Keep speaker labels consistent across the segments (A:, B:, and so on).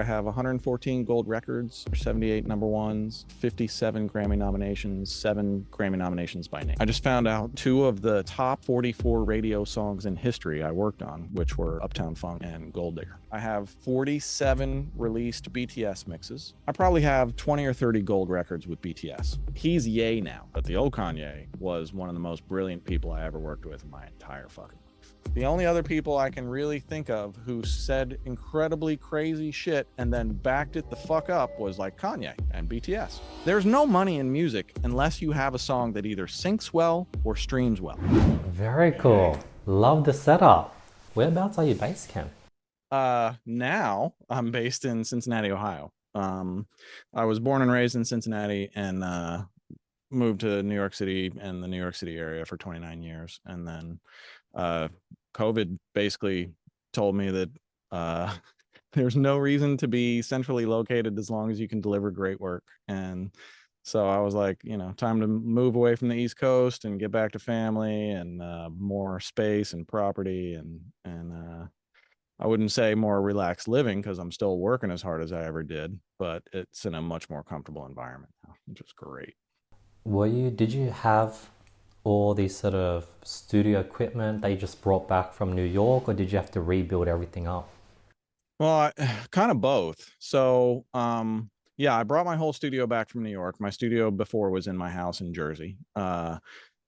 A: I have 114 gold records, 78 number ones, 57 Grammy nominations, 7 Grammy nominations by name. I just found out 2 of the top 44 radio songs in history I worked on, which were Uptown Funk and Gold Digger. I have 47 released BTS mixes. I probably have 20 or 30 gold records with BTS. He's Ye now, but the old Kanye was one of the most brilliant people I ever worked with in my entire fucking life. The only other people I can really think of who said incredibly crazy shit and then backed it the fuck up was like Kanye and BTS. There's no money in music unless you have a song that either syncs well or streams well.
B: Very cool. Love the setup. Whereabouts are you based, Ken?
A: Now I'm based in Cincinnati, Ohio. I was born and raised in Cincinnati and moved to New York City and the New York City area for 29 years. And then COVID basically told me that there's no reason to be centrally located as long as you can deliver great work. And so I was like, time to move away from the East Coast and get back to family and more space and property and I wouldn't say more relaxed living because I'm still working as hard as I ever did, but it's in a much more comfortable environment now, which is great.
B: Did you have all these sort of studio equipment that you just brought back from New York, or did you have to rebuild everything up?
A: Well, kind of both. So, yeah, I brought my whole studio back from New York. My studio before was in my house in Jersey.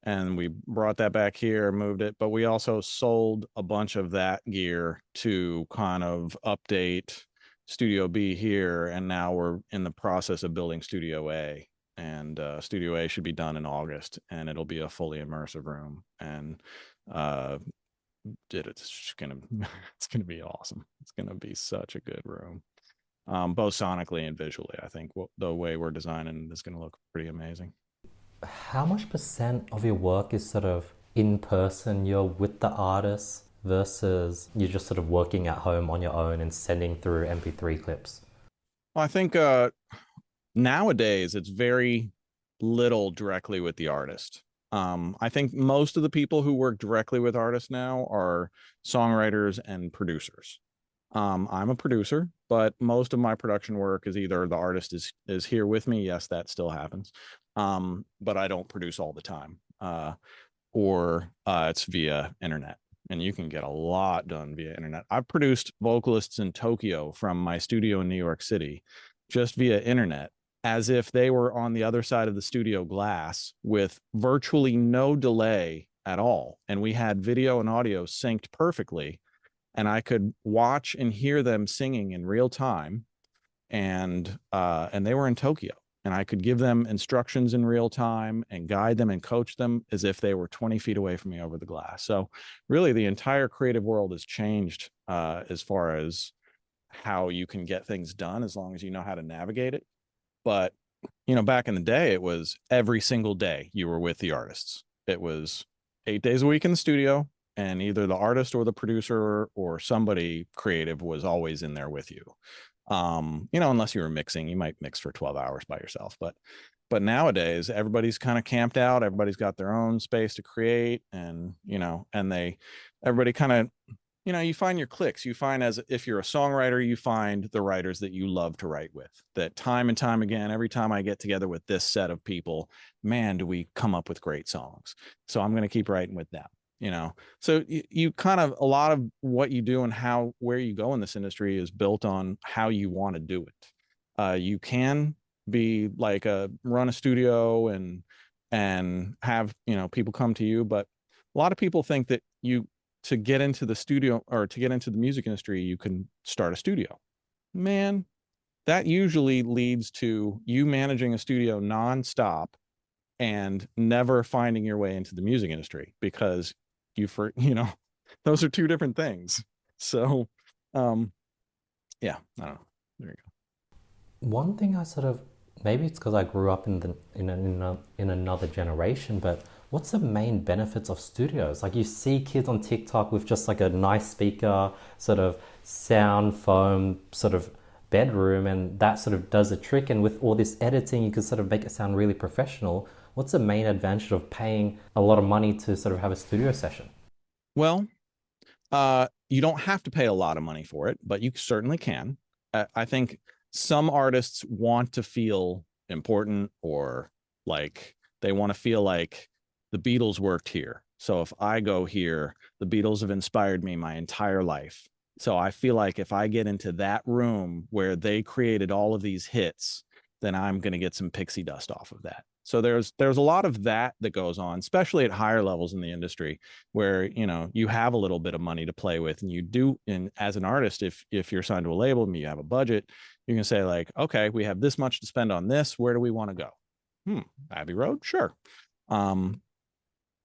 A: And we brought that back here, moved it, but we also sold a bunch of that gear to kind of update Studio B here. And now we're in the process of building Studio A. And Studio A should be done in August, and it'll be a fully immersive room. And it's gonna it's gonna be awesome. It's gonna be such a good room, both sonically and visually. I think the way we're designing is gonna look pretty amazing.
B: How much percent of your work is sort of in person, you're with the artist, versus you're just sort of working at home on your own and sending through MP3 clips?
A: Well, I think nowadays it's very little directly with the artist. I think most of the people who work directly with artists now are songwriters and producers. I'm a producer, but most of my production work is either the artist is here with me. Yes, that still happens. But I don't produce all the time. Or it's via internet. And you can get a lot done via internet. I've produced vocalists in Tokyo from my studio in New York City just via internet, as if they were on the other side of the studio glass with virtually no delay at all. And we had video and audio synced perfectly. And I could watch and hear them singing in real time. And they were in Tokyo. And I could give them instructions in real time and guide them and coach them as if they were 20 feet away from me over the glass. So really the entire creative world has changed as far as how you can get things done as long as you know how to navigate it. But, back in the day, it was every single day you were with the artists. It was 8 days a week in the studio, and either the artist or the producer or somebody creative was always in there with you. Unless you were mixing, you might mix for 12 hours by yourself. But nowadays, everybody's kind of camped out. Everybody's got their own space to create, and everybody kind of you find your clicks. You find, as if you're a songwriter, you find the writers that you love to write with. That time and time again, every time I get together with this set of people, man, do we come up with great songs. So I'm going to keep writing with them. So you kind of, a lot of what you do and where you go in this industry is built on how you want to do it. You can be like run a studio and have people come to you, but a lot of people think that to get into the studio or to get into the music industry, you can start a studio. Man, that usually leads to you managing a studio nonstop and never finding your way into the music industry because those are two different things. So, yeah, I don't know. There you go.
B: One thing I sort of, maybe it's because I grew up in another generation, but what's the main benefits of studios? Like, you see kids on TikTok with just like a nice speaker, sort of sound foam sort of bedroom, and that sort of does a trick. And with all this editing, you can sort of make it sound really professional. What's the main advantage of paying a lot of money to sort of have a studio session?
A: Well, you don't have to pay a lot of money for it, but you certainly can. I think some artists want to feel important, or like they want to feel like the Beatles worked here. So if I go here, the Beatles have inspired me my entire life. So I feel like if I get into that room where they created all of these hits, then I'm going to get some pixie dust off of that. So there's a lot of that that goes on, especially at higher levels in the industry, where you have a little bit of money to play with, and you do. And as an artist, if you're signed to a label and you have a budget, you can say like, okay, we have this much to spend on this. Where do we want to go? Abbey Road, sure. Um,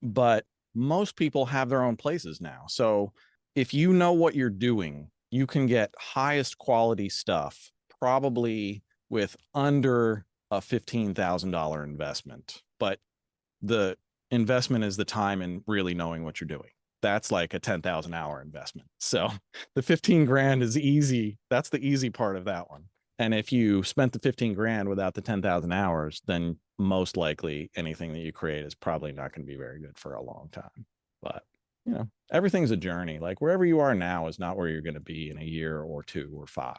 A: but most people have their own places now. So if you know what you're doing, you can get highest quality stuff probably with under a $15,000 investment. But the investment is the time and really knowing what you're doing. That's like a 10,000 hour investment. So the 15 grand is easy. That's the easy part of that one. And if you spent the 15 grand without the 10,000 hours, then most likely anything that you create is probably not going to be very good for a long time. But, everything's a journey. Like wherever you are now is not where you're going to be in a year or 2 or 5.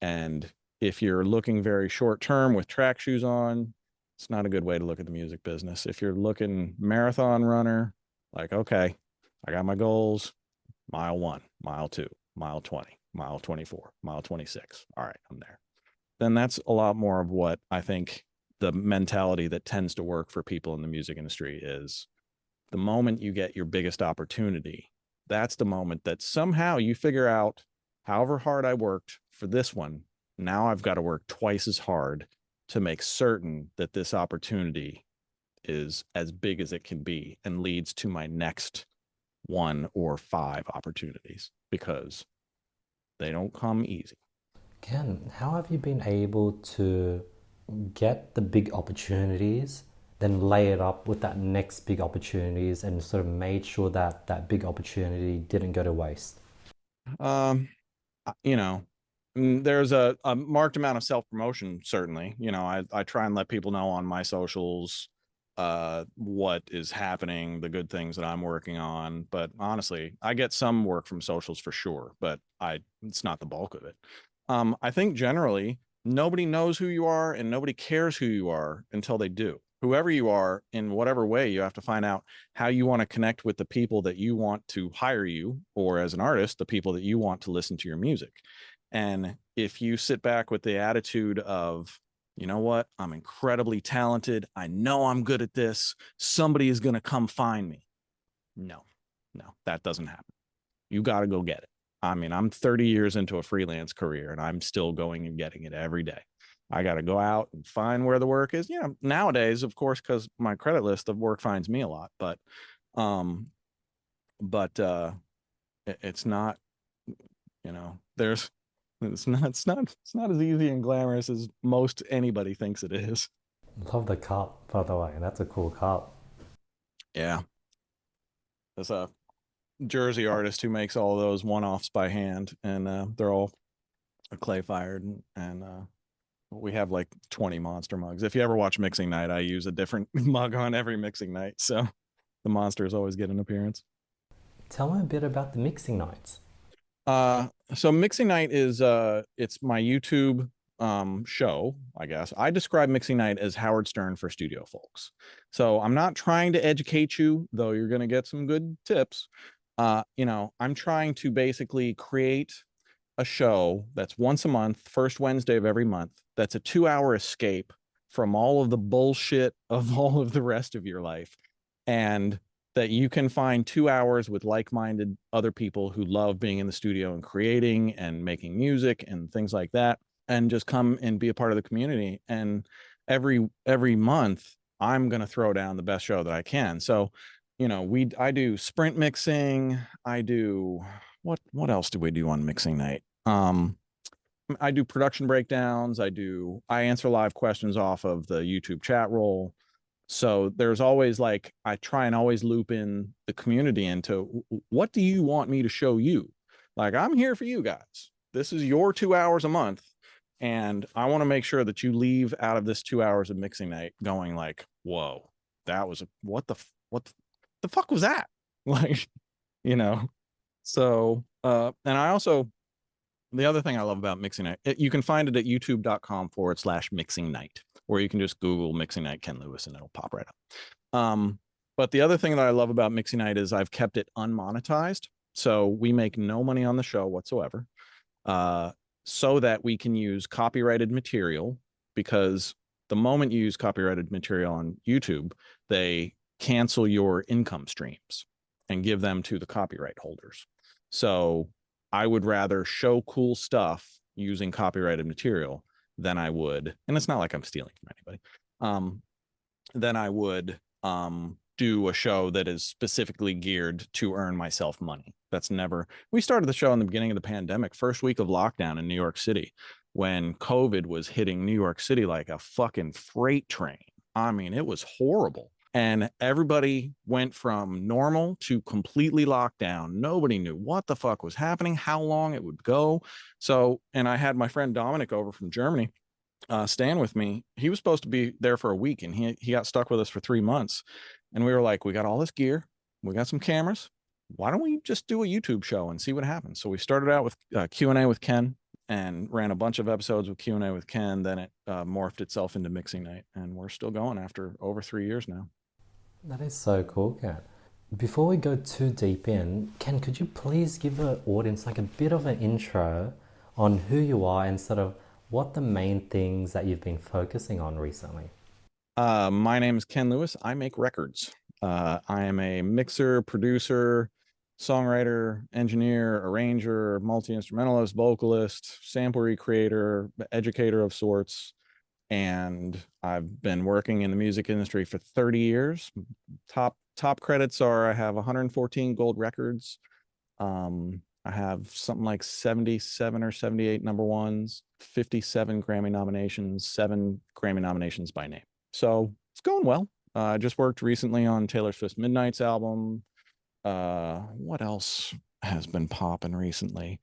A: And if you're looking very short term with track shoes on, it's not a good way to look at the music business. If you're looking marathon runner, like, okay, I got my goals, mile 1, mile 2, mile 20, mile 24, mile 26. All right, I'm there. Then that's a lot more of what I think the mentality that tends to work for people in the music industry is. The moment you get your biggest opportunity, that's the moment that somehow you figure out, however hard I worked for this one, now I've got to work twice as hard to make certain that this opportunity is as big as it can be and leads to my next 1 or 5 opportunities, because they don't come easy.
B: Ken, how have you been able to get the big opportunities, then lay it up with that next big opportunities and sort of made sure that that big opportunity didn't go to waste?
A: Um, you know, there's a marked amount of self-promotion, certainly. I try and let people know on my socials what is happening, the good things that I'm working on. But honestly, I get some work from socials for sure, but it's not the bulk of it. I think generally nobody knows who you are and nobody cares who you are until they do. Whoever you are, in whatever way, you have to find out how you want to connect with the people that you want to hire you, or as an artist, the people that you want to listen to your music. And if you sit back with the attitude of, you know what, I'm incredibly talented, I know I'm good at this, somebody is going to come find me. No, no, that doesn't happen. You got to go get it. I mean, I'm 30 years into a freelance career and I'm still going and getting it every day. I got to go out and find where the work is. Nowadays, of course, because my credit list of work finds me a lot, um, but it's not, there's, it's not as easy and glamorous as most anybody thinks it is.
B: Love the cup, by the way. That's a cool cup.
A: Yeah. There's a Jersey artist who makes all those one-offs by hand, and they're all clay fired, and we have like 20 monster mugs. If you ever watch mixing night, I use a different mug on every mixing night, so the monsters always get an appearance.
B: Tell me a bit about the mixing nights.
A: So mixing night is it's my YouTube show, I guess. I describe mixing night as Howard Stern for studio folks. So I'm not trying to educate you, though you're going to get some good tips. I'm trying to basically create a show that's once a month, first Wednesday of every month, that's a 2-hour escape from all of the bullshit of all of the rest of your life. And that you can find 2 hours with like-minded other people who love being in the studio and creating and making music and things like that, and just come and be a part of the community. And every month I'm going to throw down the best show that I can. So I do sprint mixing. I do what else do we do on mixing night? I do production breakdowns. I answer live questions off of the YouTube chat roll. So there's always like, I try and always loop in the community into, what do you want me to show you? Like, I'm here for you guys. This is your 2 hours a month. And I want to make sure that you leave out of this 2 hours of mixing night going like, whoa, that was what the fuck was that? Like, you know? So, and I also, The other thing I love about mixing night, you can find it at youtube.com/mixing night, or you can just Google mixing night Ken Lewis and it'll pop right up. But the other thing that I love about mixing night is I've kept it unmonetized. So we make no money on the show whatsoever, uh, so that we can use copyrighted material, because the moment you use copyrighted material on YouTube, they cancel your income streams and give them to the copyright holders. So I would rather show cool stuff using copyrighted material than I would, and it's not like I'm stealing from anybody, than I would do a show that is specifically geared to earn myself money. That's never, we started the show in the beginning of the pandemic, first week of lockdown in New York City, when COVID was hitting New York City like a fucking freight train. I mean, it was horrible. And everybody went from normal to completely locked down. Nobody knew what the fuck was happening, how long it would go. So, and I had my friend Dominic over from Germany staying with me. He was supposed to be there for a week, and he got stuck with us for 3 months. And we were like, we got all this gear, we got some cameras. Why don't we just do a YouTube show and see what happens? So we started out with Q&A with Ken, and ran a bunch of episodes with Q&A with Ken. Then it morphed itself into mixing night, and we're still going after over 3 years now.
B: That is so cool, Ken. Before we go too deep in, Ken, could you please give the audience like a bit of an intro on who you are and sort of what the main things that you've been focusing on recently?
A: My name is Ken Lewis. I make records. I am a mixer, producer, songwriter, engineer, arranger, multi-instrumentalist, vocalist, sample recreator, educator of sorts. And I've been working in the music industry for 30 years. Top credits are I have 114 gold records. I have something like 77 or 78 number ones, 57 Grammy nominations, 7 Grammy nominations by name. So it's going well. I just worked recently on Taylor Swift's Midnight's album. What else has been popping recently?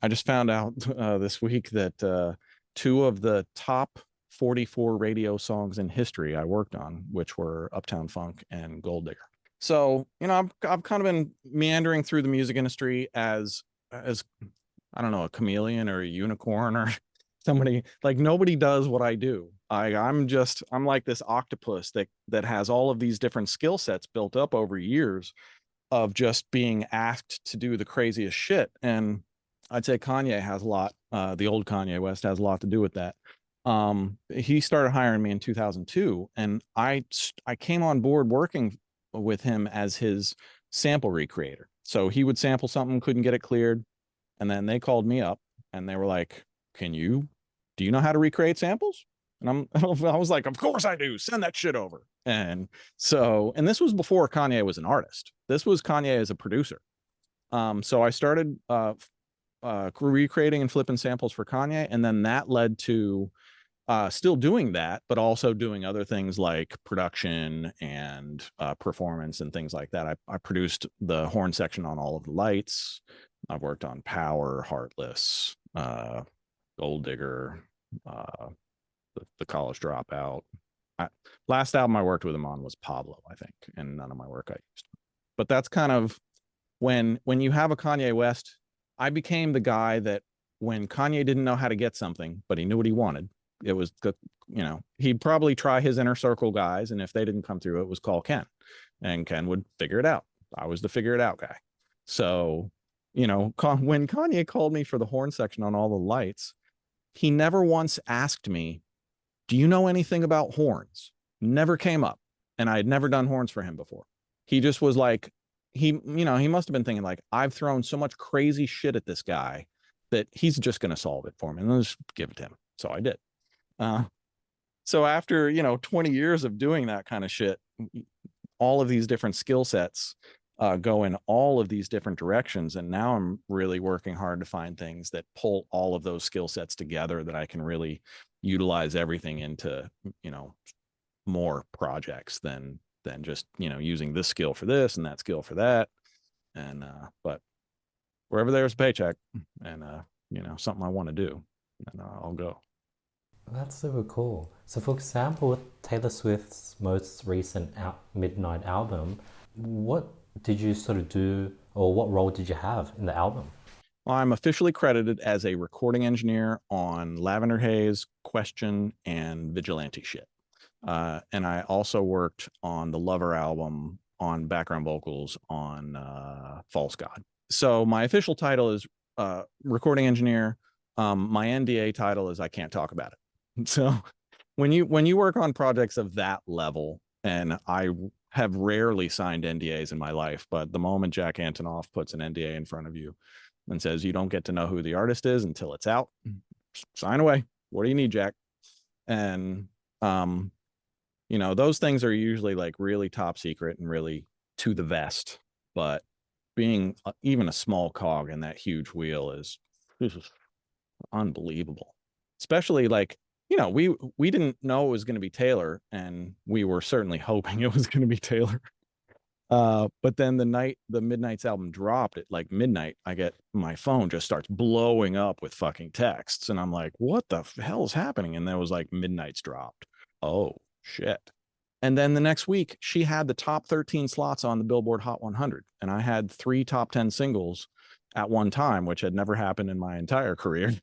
A: I just found out this week that two of the top 44 radio songs in history I worked on, which were Uptown Funk and Gold Digger. So, I've kind of been meandering through the music industry as I don't know, a chameleon or a unicorn or somebody. Like, nobody does what I do. I'm like this octopus that has all of these different skill sets built up over years of just being asked to do the craziest shit. And I'd say Kanye has a lot. The old Kanye West has a lot to do with that. He started hiring me in 2002, and I came on board working with him as his sample recreator. So he would sample something, couldn't get it cleared, and then they called me up and they were like, do you know how to recreate samples? And I was like, of course I do. Send that shit over. And this was before Kanye was an artist. This was Kanye as a producer. So I started recreating and flipping samples for Kanye, and then that led to still doing that, but also doing other things like production and performance and things like that. I produced the horn section on all of the lights. I've worked on Power, Heartless, Gold Digger, the College Dropout. Last album I worked with him on was Pablo, I think, and none of my work I used. But that's kind of when you have a Kanye West. I became the guy that when Kanye didn't know how to get something, but he knew what he wanted, it was the, he'd probably try his inner circle guys, and if they didn't come through, it was call Ken, and Ken would figure it out. I was the figure it out guy. So, when Kanye called me for the horn section on all the lights, he never once asked me, do you know anything about horns? Never came up. And I had never done horns for him before. He just was like, he must have been thinking like, I've thrown so much crazy shit at this guy that he's just going to solve it for me, and I'll just give it to him. So I did. So after, 20 years of doing that kind of shit, all of these different skill sets go in all of these different directions. And now I'm really working hard to find things that pull all of those skill sets together that I can really utilize everything into, more projects than just, using this skill for this and that skill for that. And, but wherever there's a paycheck and, something I want to do, and I'll go.
B: That's super cool. So, for example, with Taylor Swift's most recent Midnight album, what did you sort of do, or what role did you have in the album?
A: I'm officially credited as a recording engineer on Lavender Haze, Question, and Vigilante shit. And I also worked on the Lover album on background vocals on False God. So my official title is recording engineer. My NDA title is I can't talk about it. So when you work on projects of that level, and I have rarely signed NDAs in my life, but the moment Jack Antonoff puts an NDA in front of you and says you don't get to know who the artist is until it's out, sign away. What do you need, Jack? And um, those things are usually like really top secret and really to the vest. But being even a small cog in that huge wheel is unbelievable. Especially like, we didn't know it was going to be Taylor, and we were certainly hoping it was going to be Taylor. But then the Midnight's album dropped at like midnight. I get my phone just starts blowing up with fucking texts, and I'm like, what the hell is happening? And there was like Midnight's dropped. Oh shit. And then the next week, she had the top 13 slots on the Billboard Hot 100, and I had 3 top 10 singles at one time, which had never happened in my entire career.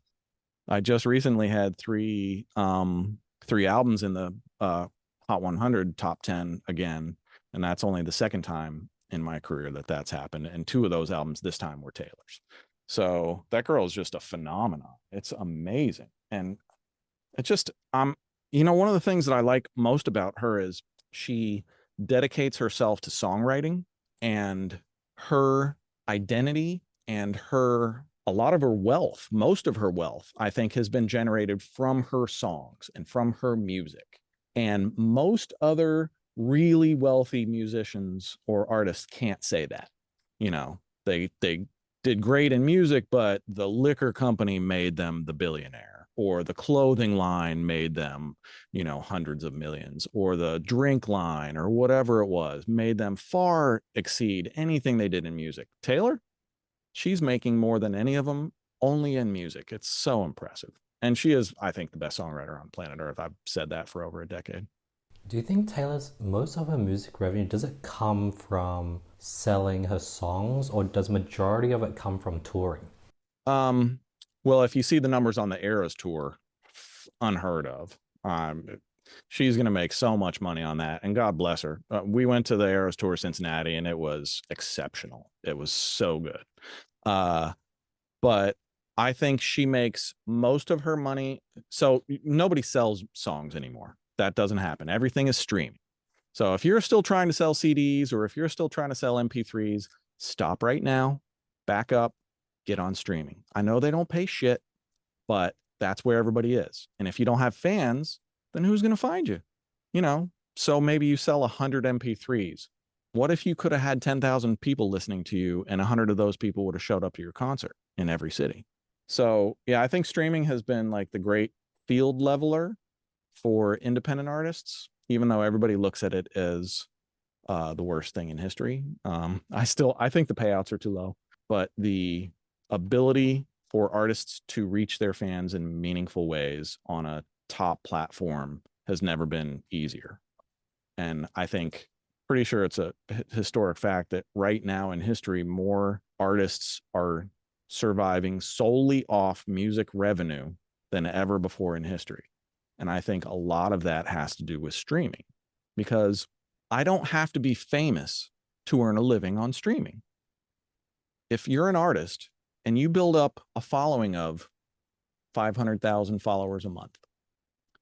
A: I just recently had three albums in the Hot 100 top 10 again, and that's only the second time in my career that that's happened. And 2 of those albums this time were Taylor's. So that girl is just a phenomenon. It's amazing, and it's just one of the things that I like most about her is she dedicates herself to songwriting, and her identity and her a lot of her wealth, most of her wealth, I think, has been generated from her songs and from her music. And most other really wealthy musicians or artists can't say that. They did great in music, but the liquor company made them the billionaire, or the clothing line made them, hundreds of millions, or the drink line or whatever it was made them far exceed anything they did in music. Taylor, she's making more than any of them only in music. It's so impressive. And she is, I think, the best songwriter on planet Earth. I've said that for over a decade.
B: Do you think Taylor's most of her music revenue does it come from selling her songs, or does majority of it come from touring?
A: Um, well, if you see the numbers on the Eras tour, unheard of. She's going to make so much money on that, and God bless her. We went to the Eras tour Cincinnati, and it was exceptional. It was so good. But I think she makes most of her money. So nobody sells songs anymore. That doesn't happen. Everything is streaming. So if you're still trying to sell CDs, or if you're still trying to sell MP3s, stop right now, back up, get on streaming. I know they don't pay shit, but that's where everybody is. And if you don't have fans, then who's going to find you? So maybe you sell 100 MP3s. What if you could have had 10,000 people listening to you, and 100 of those people would have showed up to your concert in every city? So yeah, I think streaming has been like the great field leveler for independent artists, even though everybody looks at it as the worst thing in history. I think the payouts are too low, but the ability for artists to reach their fans in meaningful ways on a top platform has never been easier. And I think, pretty sure it's a historic fact that right now in history, more artists are surviving solely off music revenue than ever before in history. And I think a lot of that has to do with streaming, because I don't have to be famous to earn a living on streaming. If you're an artist and you build up a following of 500,000 followers a month,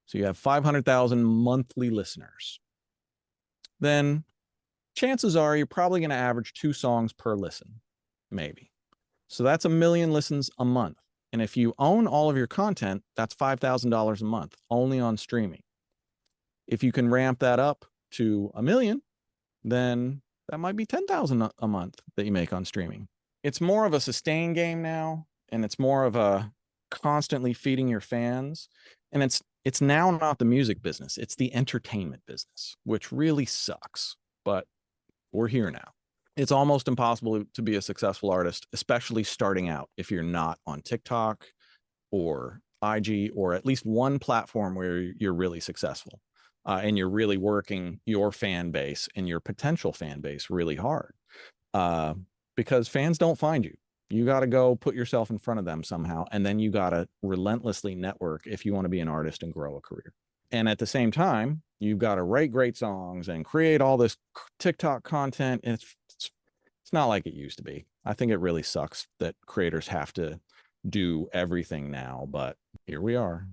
A: so you have 500,000 monthly listeners, then chances are you're probably going to average 2 songs per listen, maybe. So that's 1 million listens a month. And if you own all of your content, that's $5,000 a month only on streaming. If you can ramp that up to 1 million, then that might be 10,000 a month that you make on streaming. It's more of a sustain game now, and it's more of a constantly feeding your fans. And it's now not the music business, it's the entertainment business, which really sucks. But we're here now. It's almost impossible to be a successful artist, especially starting out, if you're not on TikTok or IG, or at least one platform where you're really successful, and you're really working your fan base and your potential fan base really hard, because fans don't find you. You got to go put yourself in front of them somehow. And then you got to relentlessly network if you want to be an artist and grow a career. And at the same time, you've got to write great songs and create all this TikTok content. It's not like it used to be. I think it really sucks that creators have to do everything now, but here we are.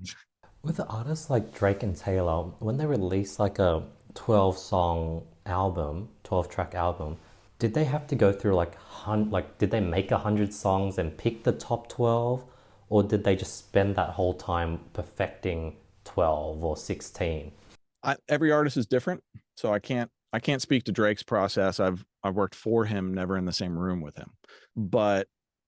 B: With artists like Drake and Taylor, when they release like a 12 song album, 12 track album, did they have to go through like did they make 100 songs and pick the top 12, or did they just spend that whole time perfecting 12 or 16?
A: Every artist is different, so I can't speak to Drake's process. I've worked for him, never in the same room with him. But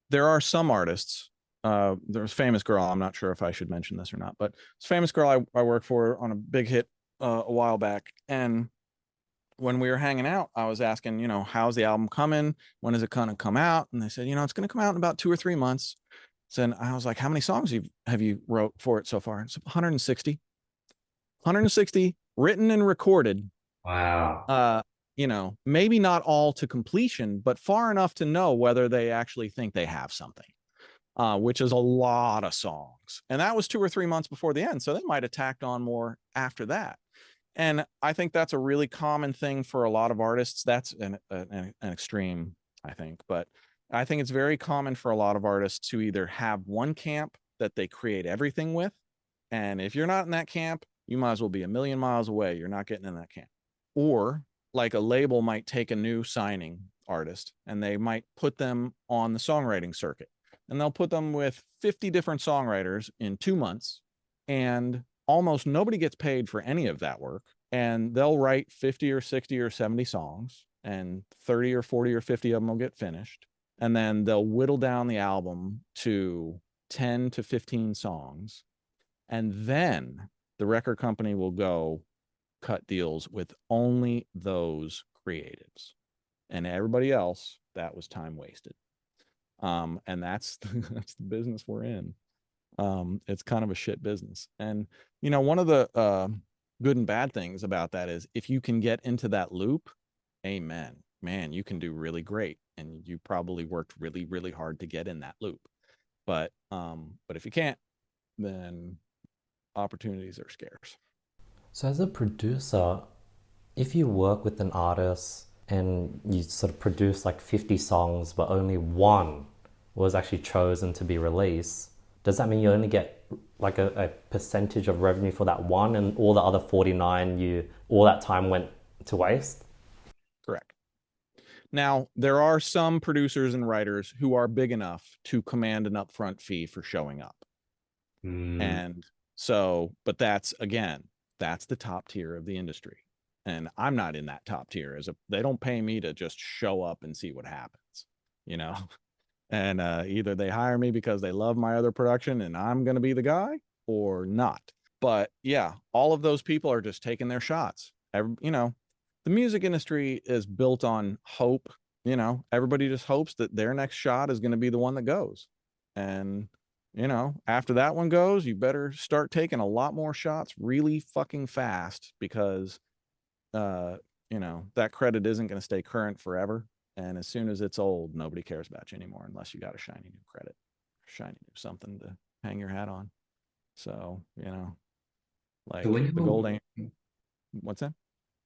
A: there are some artists. There's a famous girl. I'm not sure if I should mention this or not, but it's a famous girl I worked for on a big hit a while back. And when we were hanging out, I was asking, how's the album coming? When is it gonna come out? And they said, it's gonna come out in about 2 or 3 months. So then I was like, how many songs have you wrote for it so far? It's 160. 160 written and recorded.
C: Wow.
A: Maybe not all to completion, but far enough to know whether they actually think they have something, which is a lot of songs. And that was 2 or 3 months before the end. So they might have tacked on more after that. And I think that's a really common thing for a lot of artists. That's an extreme, I think, but I think it's very common for a lot of artists to either have one camp that they create everything with. And if you're not in that camp, you might as well be a million miles away. You're not getting in that camp. Or like a label might take a new signing artist and they might put them on the songwriting circuit, and they'll put them with 50 different songwriters in 2 months, and almost nobody gets paid for any of that work. And they'll write 50 or 60 or 70 songs, and 30 or 40 or 50 of them will get finished. And then they'll whittle down the album to 10 to 15 songs. And then the record company will go cut deals with only those creatives, and everybody else, that was time wasted. And that's that's the business we're in. It's kind of a shit business. And one of the good and bad things about that is if you can get into that loop, amen, man, you can do really great, and you probably worked really, really hard to get in that loop. But if you can't, then opportunities are scarce.
B: So as a producer, if you work with an artist and you sort of produce like 50 songs, but only one was actually chosen to be released, does that mean you only get like a percentage of revenue for that one, and all the other 49, all that time went to waste?
A: Correct. Now, there are some producers and writers who are big enough to command an upfront fee for showing up. And so, but that's the top tier of the industry. And I'm not in that top tier. They don't pay me to just show up and see what happens, and either they hire me because they love my other production and I'm going to be the guy, or not. But yeah, all of those people are just taking their shots. The music industry is built on hope. Everybody just hopes that their next shot is going to be the one that goes. And after that one goes, you better start taking a lot more shots really fucking fast, because that credit isn't going to stay current forever. And as soon as it's old, nobody cares about you anymore unless you got a shiny new credit, shiny new something to hang your hat on. So, like
C: So when
A: the gold ain't. What's that?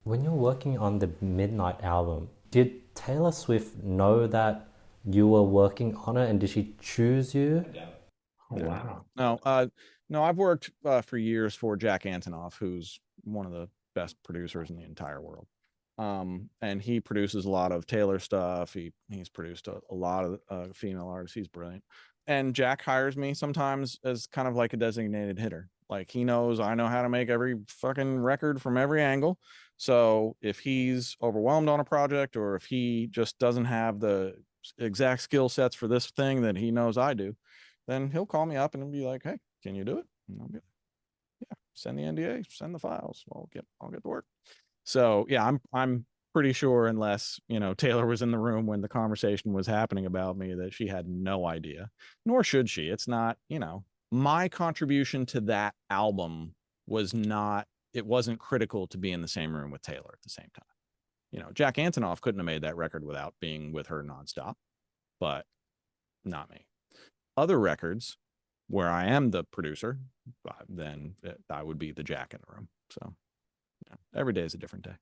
B: When you're working on the Midnight album, did Taylor Swift know that you were working on it, and did she choose you?
C: Oh, wow.
A: No, I've worked for years for Jack Antonoff, who's one of the best producers in the entire world. And he produces a lot of Taylor stuff. He's produced a lot of female artists. He's brilliant. And Jack hires me sometimes as kind of like a designated hitter. Like, he knows I know how to make every fucking record from every angle. So if he's overwhelmed on a project, or if he just doesn't have the exact skill sets for this thing that he knows I do, then he'll call me up and be like, "Hey, can you do it?" And I'll be like, "Yeah, send the NDA, send the files. I'll get to work." So yeah, I'm pretty sure, unless Taylor was in the room when the conversation was happening about me, that she had no idea, nor should she. It's not, my contribution to that album it wasn't critical to be in the same room with Taylor at the same time. Jack Antonoff couldn't have made that record without being with her nonstop, but not me. Other records where I am the producer, then I would be the jack in the room. So every day is a different day.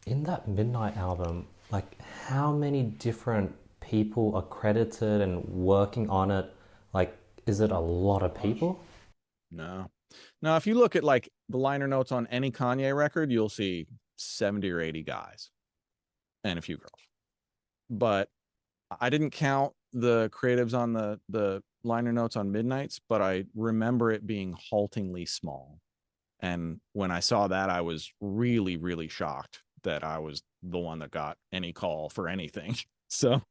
B: In that Midnight album, like how many different people are credited and working on it? Like, is it a lot of people?
A: No. Now, if you look at like the liner notes on any Kanye record, you'll see 70 or 80 guys and a few girls. But I didn't count the creatives on the liner notes on Midnights, but I remember it being haltingly small. And when I saw that, I was really, really shocked that I was the one that got any call for anything. So,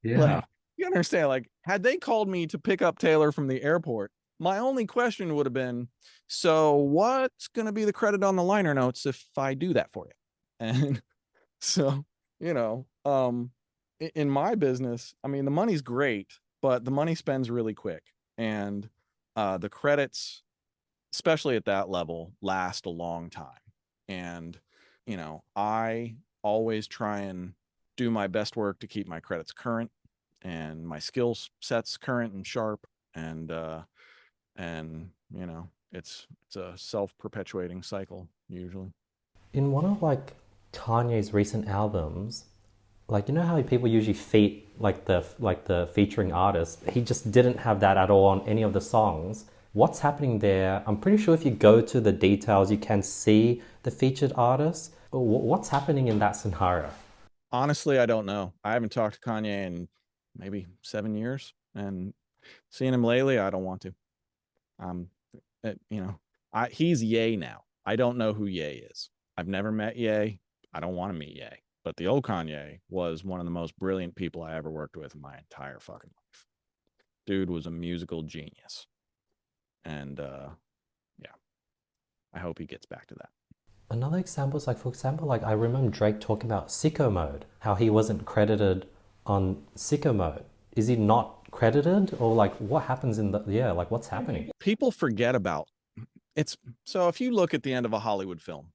C: Yeah.
A: like, you understand, like, had they called me to pick up Taylor from the airport, my only question would have been, so what's going to be the credit on the liner notes if I do that for you? And so, you know, in my business, I mean, the money's great, but the money spends really quick. And the credits, especially at that level, last a long time. And, I always try and do my best work to keep my credits current and my skill sets current and sharp. And it's a self-perpetuating cycle usually.
B: In one of like Kanye's recent albums, like you know how people usually feat like the featuring artist, he just didn't have that at all on any of the songs. What's happening there? I'm pretty sure if you go to the details, you can see the featured artist. What's happening in that scenario?
A: Honestly, I don't know. I haven't talked to Kanye in maybe 7 years, and seeing him lately, I don't want to. Um, he's Ye now. I don't know who Ye is. I've never met Ye. I don't want to meet Ye. But the old Kanye was one of the most brilliant people I ever worked with in my entire fucking life. Dude was a musical genius. And yeah, I hope he gets back to that.
B: Another example is like, for example, like I remember Drake talking about Sicko mode, how he wasn't credited on Sicko mode. Is he not credited, or like what happens in the like what's happening?
A: People forget about it's. So if you look at the end of a Hollywood film,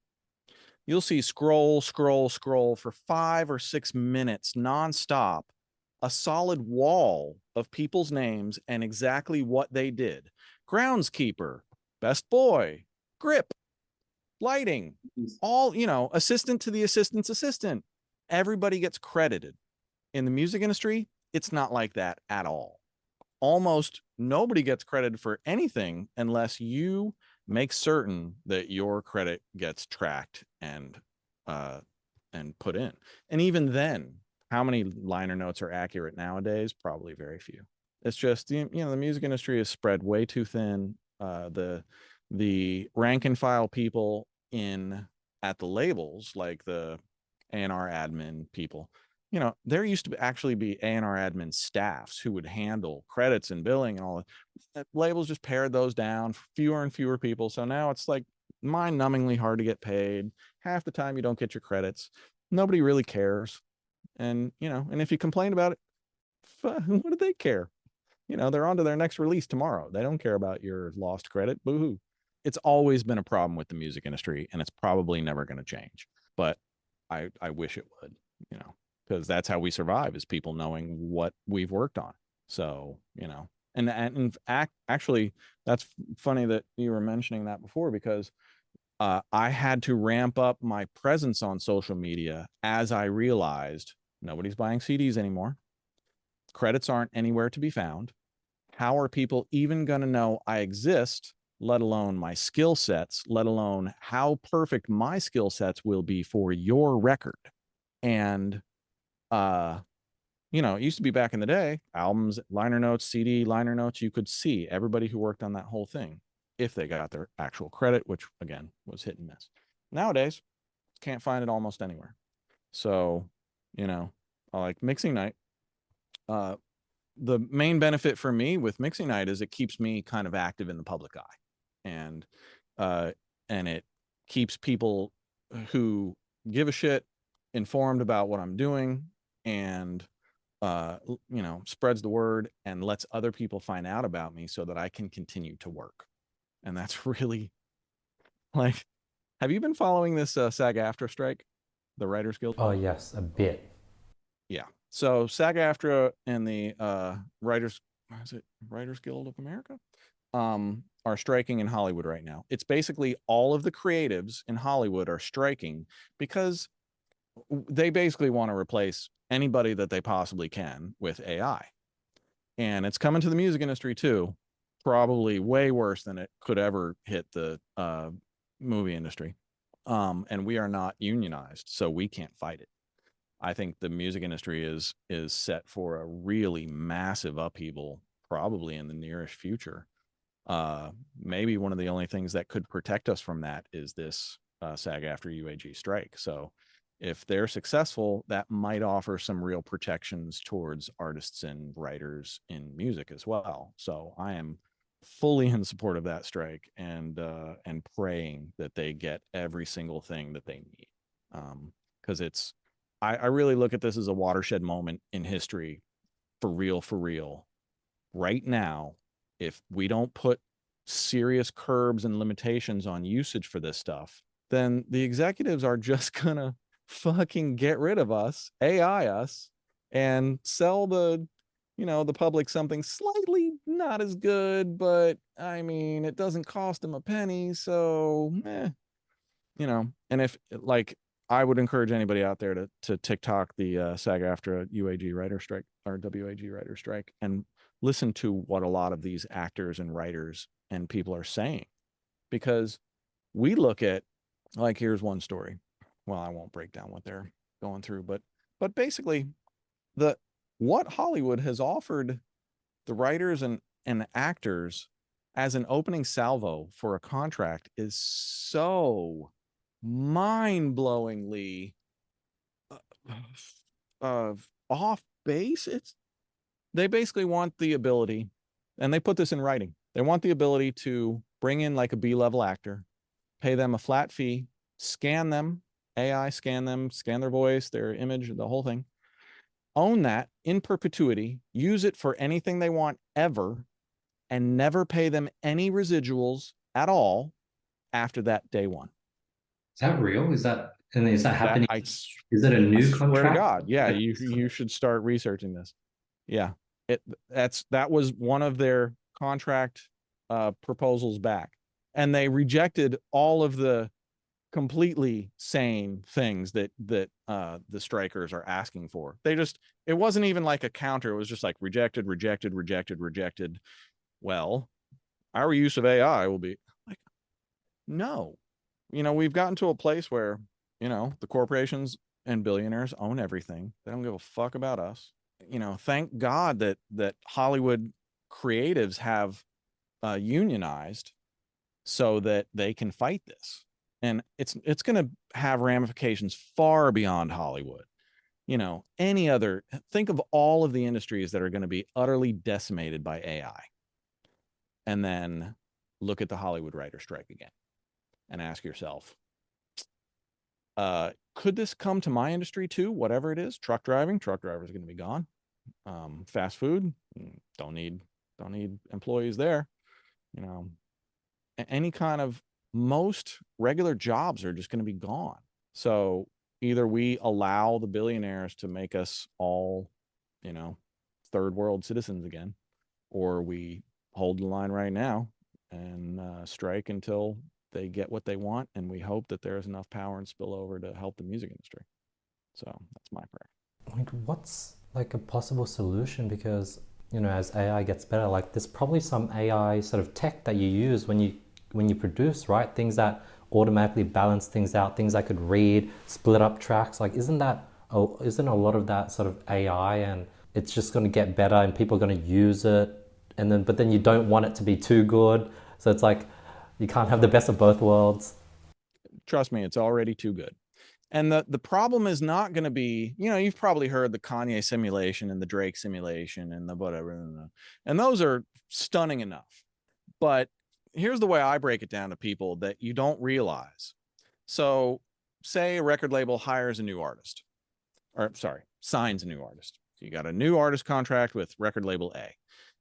A: you'll see scroll, scroll, scroll for 5 or 6 minutes nonstop, a solid wall of people's names and exactly what they did. Groundskeeper, best boy, grip, lighting, all, assistant to the assistant's assistant. Everybody gets credited. In the music industry, it's not like that at all. Almost nobody gets credited for anything unless you make certain that your credit gets tracked and put in. And even then, how many liner notes are accurate nowadays? Probably very few. It's just the music industry is spread way too thin. The rank and file people in at the labels, like the A&R admin people, there used to actually be A&R admin staffs who would handle credits and billing and all that. Labels just pared those down for fewer and fewer people. So now it's like mind-numbingly hard to get paid. Half the time you don't get your credits. Nobody really cares. And, and if you complain about it, what do they care? They're on to their next release tomorrow. They don't care about your lost credit. Boo-hoo. It's always been a problem with the music industry, and it's probably never going to change. But I wish it would, because that's how we survive, is people knowing what we've worked on. So, actually, that's funny that you were mentioning that before, because I had to ramp up my presence on social media as I realized nobody's buying CDs anymore. Credits aren't anywhere to be found. How are people even going to know I exist, let alone my skill sets, let alone how perfect my skill sets will be for your record? And it used to be back in the day, albums, liner notes, CD liner notes, you could see everybody who worked on that whole thing if they got their actual credit, which again was hit and miss. Nowadays, can't find it almost anywhere. So, like mixing night, the main benefit for me with mixing night is it keeps me kind of active in the public eye, and uh and it keeps people who give a shit informed about what I'm doing, and spreads the word and lets other people find out about me so that I can continue to work. And that's really, like, have you been following this SAG after strike, the Writers Guild?
B: Oh yes, a bit.
A: Yeah. So SAG-AFTRA and the Writers, is it Writers Guild of America, are striking in Hollywood right now. It's basically all of the creatives in Hollywood are striking because they basically want to replace anybody that they possibly can with AI. And it's coming to the music industry too, probably way worse than it could ever hit the movie industry. And we are not unionized, so we can't fight it. I think the music industry is set for a really massive upheaval, probably in the nearest future. Maybe one of the only things that could protect us from that is this SAG-AFTRA UAG strike. So if they're successful, that might offer some real protections towards artists and writers in music as well. So I am fully in support of that strike and praying that they get every single thing that they need. Because I really look at this as a watershed moment in history, for real. Right now, if we don't put serious curbs and limitations on usage for this stuff, then the executives are just gonna fucking get rid of us, AI us, and sell the public something slightly not as good, but I mean, it doesn't cost them a penny, so and if like I would encourage anybody out there to TikTok the SAG-AFTRA UAG writer strike or WAG writer strike and listen to what a lot of these actors and writers and people are saying, because we look at, like, here's one story. Well, I won't break down what they're going through, but basically the what Hollywood has offered the writers and actors as an opening salvo for a contract is so mind-blowingly off base. They basically want the ability, and they put this in writing, they want the ability to bring in like a B-level actor, pay them a flat fee, scan them, AI scan them, scan their voice, their image, the whole thing, own that in perpetuity, use it for anything they want ever, and never pay them any residuals at all after that day one.
C: Is that real? Is that
A: That
C: happening?
A: I
C: Is it a new
A: swear to
C: contract?
A: God, yeah, you should start researching this. Yeah, that was one of their contract proposals back, and they rejected all of the completely sane things that the strikers are asking for. It wasn't even like a counter. It was just like rejected. Well, our use of AI will be like, no, we've gotten to a place where, the corporations and billionaires own everything. They don't give a fuck about us. Thank God that Hollywood creatives have unionized so that they can fight this. And it's going to have ramifications far beyond Hollywood. Think of all of the industries that are going to be utterly decimated by AI. And then look at the Hollywood writer strike again and ask yourself, could this come to my industry too? Whatever it is, truck drivers are going to be gone. Fast food, don't need employees there. Any kind of, most regular jobs are just going to be gone. So either we allow the billionaires to make us all, third world citizens again, or we hold the line right now and strike until they get what they want, and we hope that there's enough power and spillover to help the music industry. So that's my prayer.
B: Like, what's like a possible solution? Because as AI gets better, like there's probably some AI sort of tech that you use when you produce, right? Things that automatically balance things out, things that could read, split up tracks. Like, isn't a lot of that sort of AI, and it's just going to get better and people are going to use it, but then you don't want it to be too good, so it's like you can't have the best of both worlds.
A: Trust me, it's already too good. And the problem is not going to be, you've probably heard the Kanye simulation and the Drake simulation and the whatever, and those are stunning enough. But here's the way I break it down to people that you don't realize. So say a record label hires a new artist, or sorry, signs a new artist. You got a new artist contract with record label A.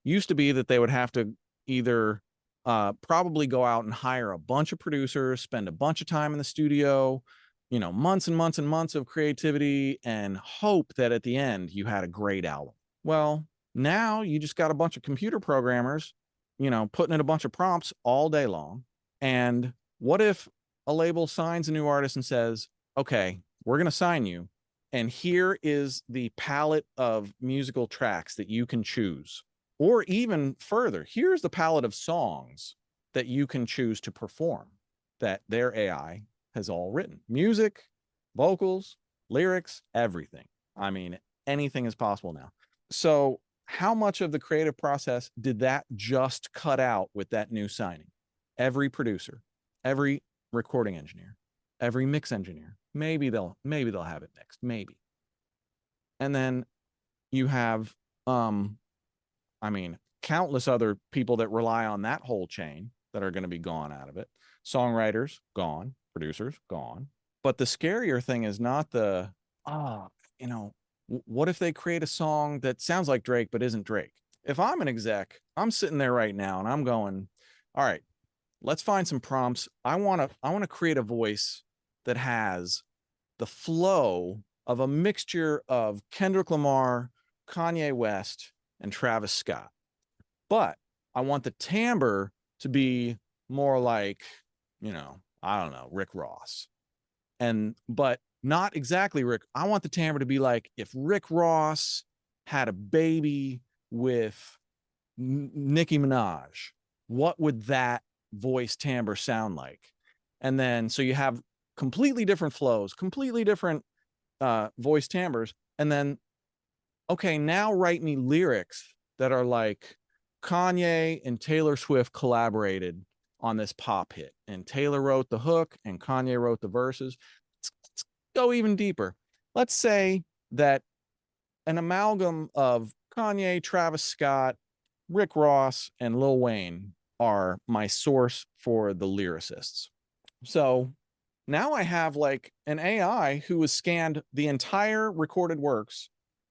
A: Used to be that they would have to either probably go out and hire a bunch of producers, spend a bunch of time in the studio, months and months and months of creativity and hope that at the end you had a great album. Well, now you just got a bunch of computer programmers, putting in a bunch of prompts all day long. And what if a label signs a new artist and says, okay, we're going to sign you, and here is the palette of musical tracks that you can choose. Or even further, here's the palette of songs that you can choose to perform that their AI has all written. Music, vocals, lyrics, everything. I mean, anything is possible now. So how much of the creative process did that just cut out with that new signing? Every producer, every recording engineer, every mix engineer. Maybe they'll have it mixed, maybe. And then you have countless other people that rely on that whole chain that are going to be gone out of it. Songwriters gone, producers gone. But the scarier thing is not the what if they create a song that sounds like Drake but isn't Drake? If I'm an exec, I'm sitting there right now and I'm going, all right, let's find some prompts. I want to create a voice that has the flow of a mixture of Kendrick Lamar, Kanye West, and Travis Scott. But I want the timbre to be more like, I don't know, Rick Ross. But not exactly Rick. I want the timbre to be like if Rick Ross had a baby with Nicki Minaj, what would that voice timbre sound like? And then so you have completely different flows, completely different voice timbres, and then okay, now write me lyrics that are like Kanye and Taylor Swift collaborated on this pop hit, and Taylor wrote the hook and Kanye wrote the verses. Let's go even deeper. Let's say that an amalgam of Kanye, Travis Scott, Rick Ross, and Lil Wayne are my source for the lyricists. So now I have like an AI who has scanned the entire recorded works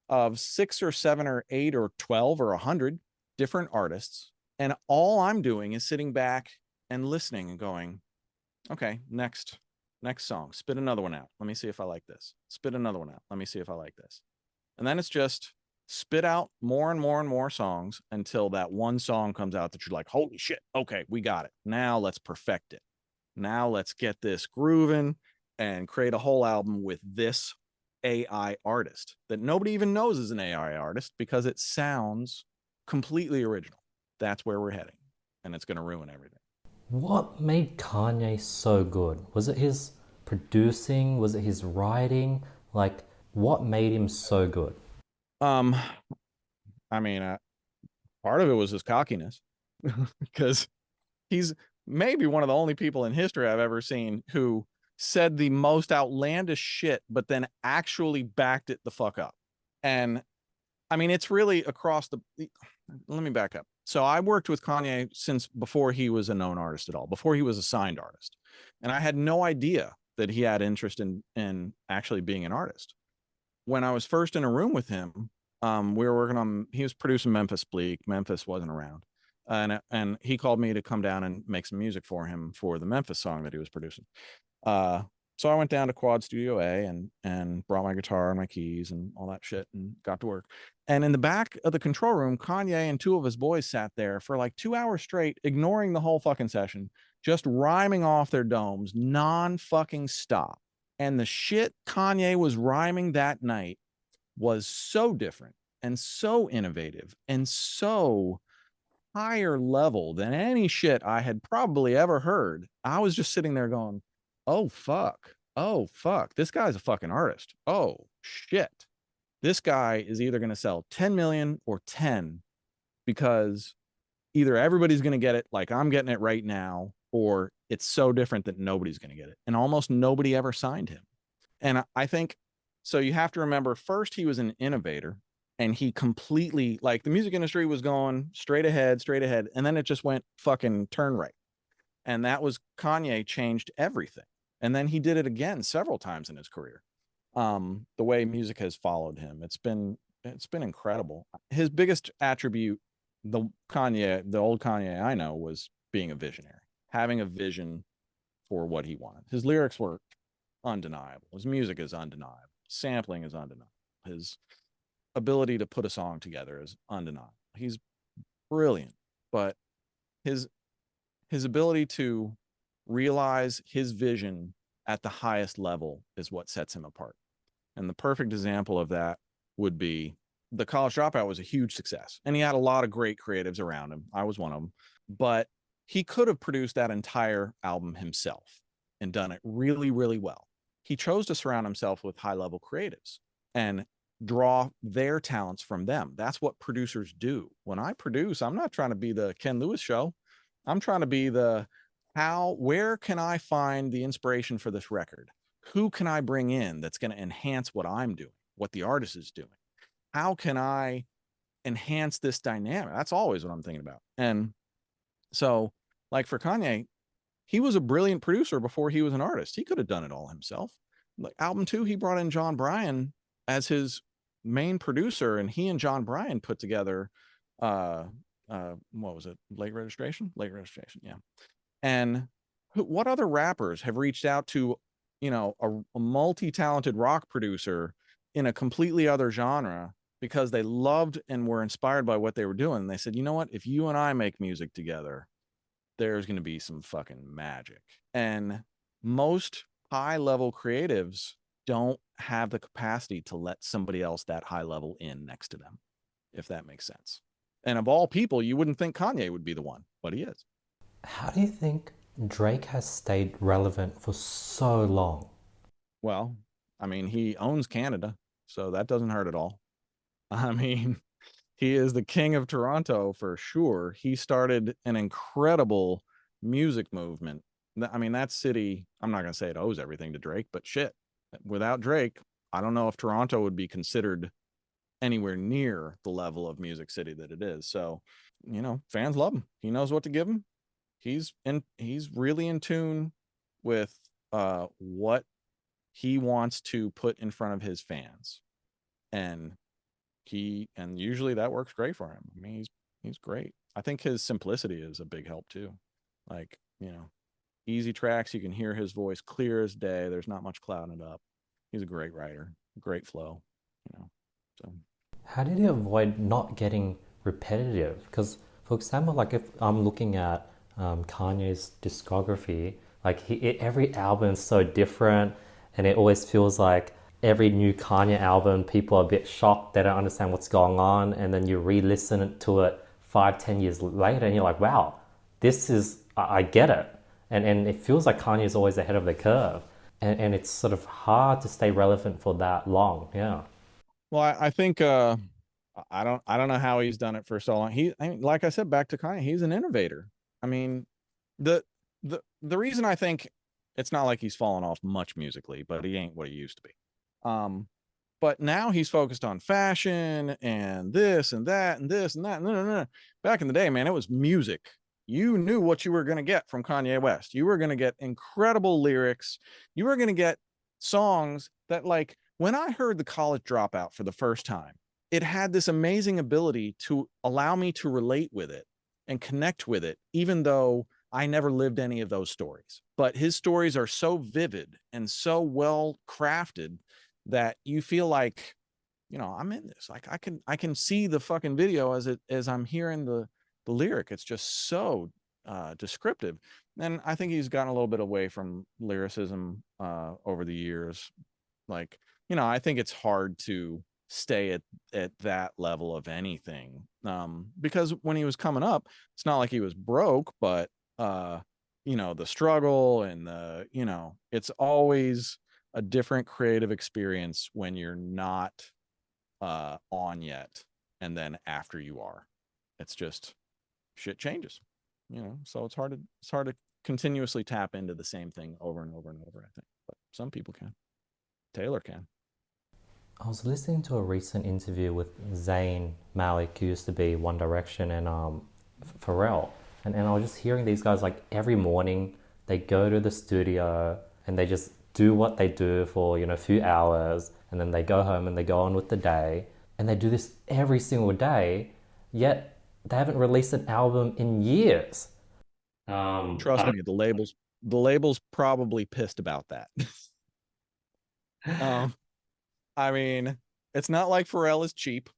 A: of 6 or 7 or 8 or 12 or 100 different artists. And all I'm doing is sitting back and listening and going, okay, next song, spit another one out. Let me see if I like this. Spit another one out. Let me see if I like this. And then it's just spit out more and more and more songs until that one song comes out that you're like, holy shit, okay, we got it. Now let's perfect it. Now let's get this grooving and create a whole album with this AI artist that nobody even knows is an AI artist because it sounds completely original. That's where we're heading, and it's going to ruin everything.
B: What made Kanye so good? Was it his producing? Was it his writing? Like, what made him so good?
A: I mean, part of it was his cockiness because he's maybe one of the only people in history I've ever seen who said the most outlandish shit, but then actually backed it the fuck up. And I mean, it's really across the. Let me back up. So I worked with Kanye since before he was a known artist at all, before he was a signed artist, and I had no idea that he had interest in actually being an artist. When I was first in a room with him, we were working on. He was producing Memphis Bleak. Memphis wasn't around, and he called me to come down and make some music for him for the Memphis song that he was producing. So I went down to Quad Studio A and brought my guitar and my keys and all that shit and got to work. And in the back of the control room, Kanye and 2 of his boys sat there for like 2 hours straight, ignoring the whole fucking session, just rhyming off their domes, non-fucking stop. And the shit Kanye was rhyming that night was so different and so innovative and so higher level than any shit I had probably ever heard. I was just sitting there going, oh fuck, this guy's a fucking artist. Oh shit, this guy is either going to sell 10 million or 10 because either everybody's going to get it like I'm getting it right now, or it's so different that nobody's going to get it. And almost nobody ever signed him. And I think so. You have to remember, first he was an innovator, and he completely, like, the music industry was going straight ahead, and then it just went fucking turn right. And that was Kanye changed everything. And then he did it again several times in his career. The way music has followed him, it's been incredible. His biggest attribute, the old Kanye I know, was being a visionary, having a vision for what he wanted. His lyrics were undeniable. His music is undeniable. Sampling is undeniable. His ability to put a song together is undeniable. He's brilliant, but his his ability to realize his vision at the highest level is what sets him apart. And the perfect example of that would be the College Dropout was a huge success. And he had a lot of great creatives around him. I was one of them. But he could have produced that entire album himself and done it really, really well. He chose to surround himself with high level creatives and draw their talents from them. That's what producers do. When I produce, I'm not trying to be the Ken Lewis show. I'm trying to be the where can I find the inspiration for this record? Who can I bring in that's going to enhance what I'm doing, what the artist is doing? How can I enhance this dynamic? That's always what I'm thinking about. And so, like for Kanye, he was a brilliant producer before he was an artist. He could have done it all himself. Like album 2, he brought in John Bryan as his main producer, and he and John Bryan put together what was it? Late Registration, yeah. And what other rappers have reached out to, a multi-talented rock producer in a completely other genre because they loved and were inspired by what they were doing? And they said, you know what, if you and I make music together, there's going to be some fucking magic. And most high level creatives don't have the capacity to let somebody else that high level in next to them, if that makes sense. And of all people, you wouldn't think Kanye would be the one, but he is.
B: How do you think Drake has stayed relevant for so long?
A: Well, I mean, he owns Canada, so that doesn't hurt at all. I mean, he is the king of Toronto for sure. He started an incredible music movement. I mean, that city, I'm not going to say it owes everything to Drake, but shit, without Drake, I don't know if Toronto would be considered anywhere near the level of music city that it is. So, fans love him. He knows what to give him. He's really in tune with what he wants to put in front of his fans. And usually that works great for him. I mean, he's great. I think his simplicity is a big help too. Like, easy tracks, you can hear his voice clear as day. There's not much clouding it up. He's a great writer, great flow, So
B: how did you avoid not getting repetitive? Because, for example, like if I'm looking at Kanye's discography, like every album is so different, and it always feels like every new Kanye album, people are a bit shocked, they don't understand what's going on, and then you re-listen to it 5-10 years later, and you're like, wow, I get it. And it feels like Kanye is always ahead of the curve. And it's sort of hard to stay relevant for that long. Yeah.
A: Well, I think I don't know how he's done it for so long. Like I said, back to Kanye, he's an innovator. I mean, the reason I think it's not like he's fallen off much musically, but he ain't what he used to be. But now he's focused on fashion and this and that and this and that. No. Back in the day, man, it was music. You knew what you were going to get from Kanye West. You were going to get incredible lyrics. You were going to get songs that, like, when I heard the College Dropout for the first time, it had this amazing ability to allow me to relate with it and connect with it, even though I never lived any of those stories. But his stories are so vivid and so well crafted that you feel like, I'm in this. Like I can see the fucking video as I'm hearing the lyric. It's just so descriptive. And I think he's gotten a little bit away from lyricism over the years. Like, I think it's hard to stay at that level of anything. Because when he was coming up, it's not like he was broke, but the struggle and it's always a different creative experience when you're not on yet, and then after you are. It's just shit changes, so it's hard to continuously tap into the same thing over and over and over, I think. But some people can. Taylor can.
B: I was listening to a recent interview with Zayn Malik, who used to be One Direction, and Pharrell. And I was just hearing these guys, like, every morning they go to the studio and they just do what they do for, a few hours, and then they go home and they go on with the day. And they do this every single day, yet they haven't released an album in years.
A: Trust me, the label's probably pissed about that. I mean, it's not like Pharrell is cheap,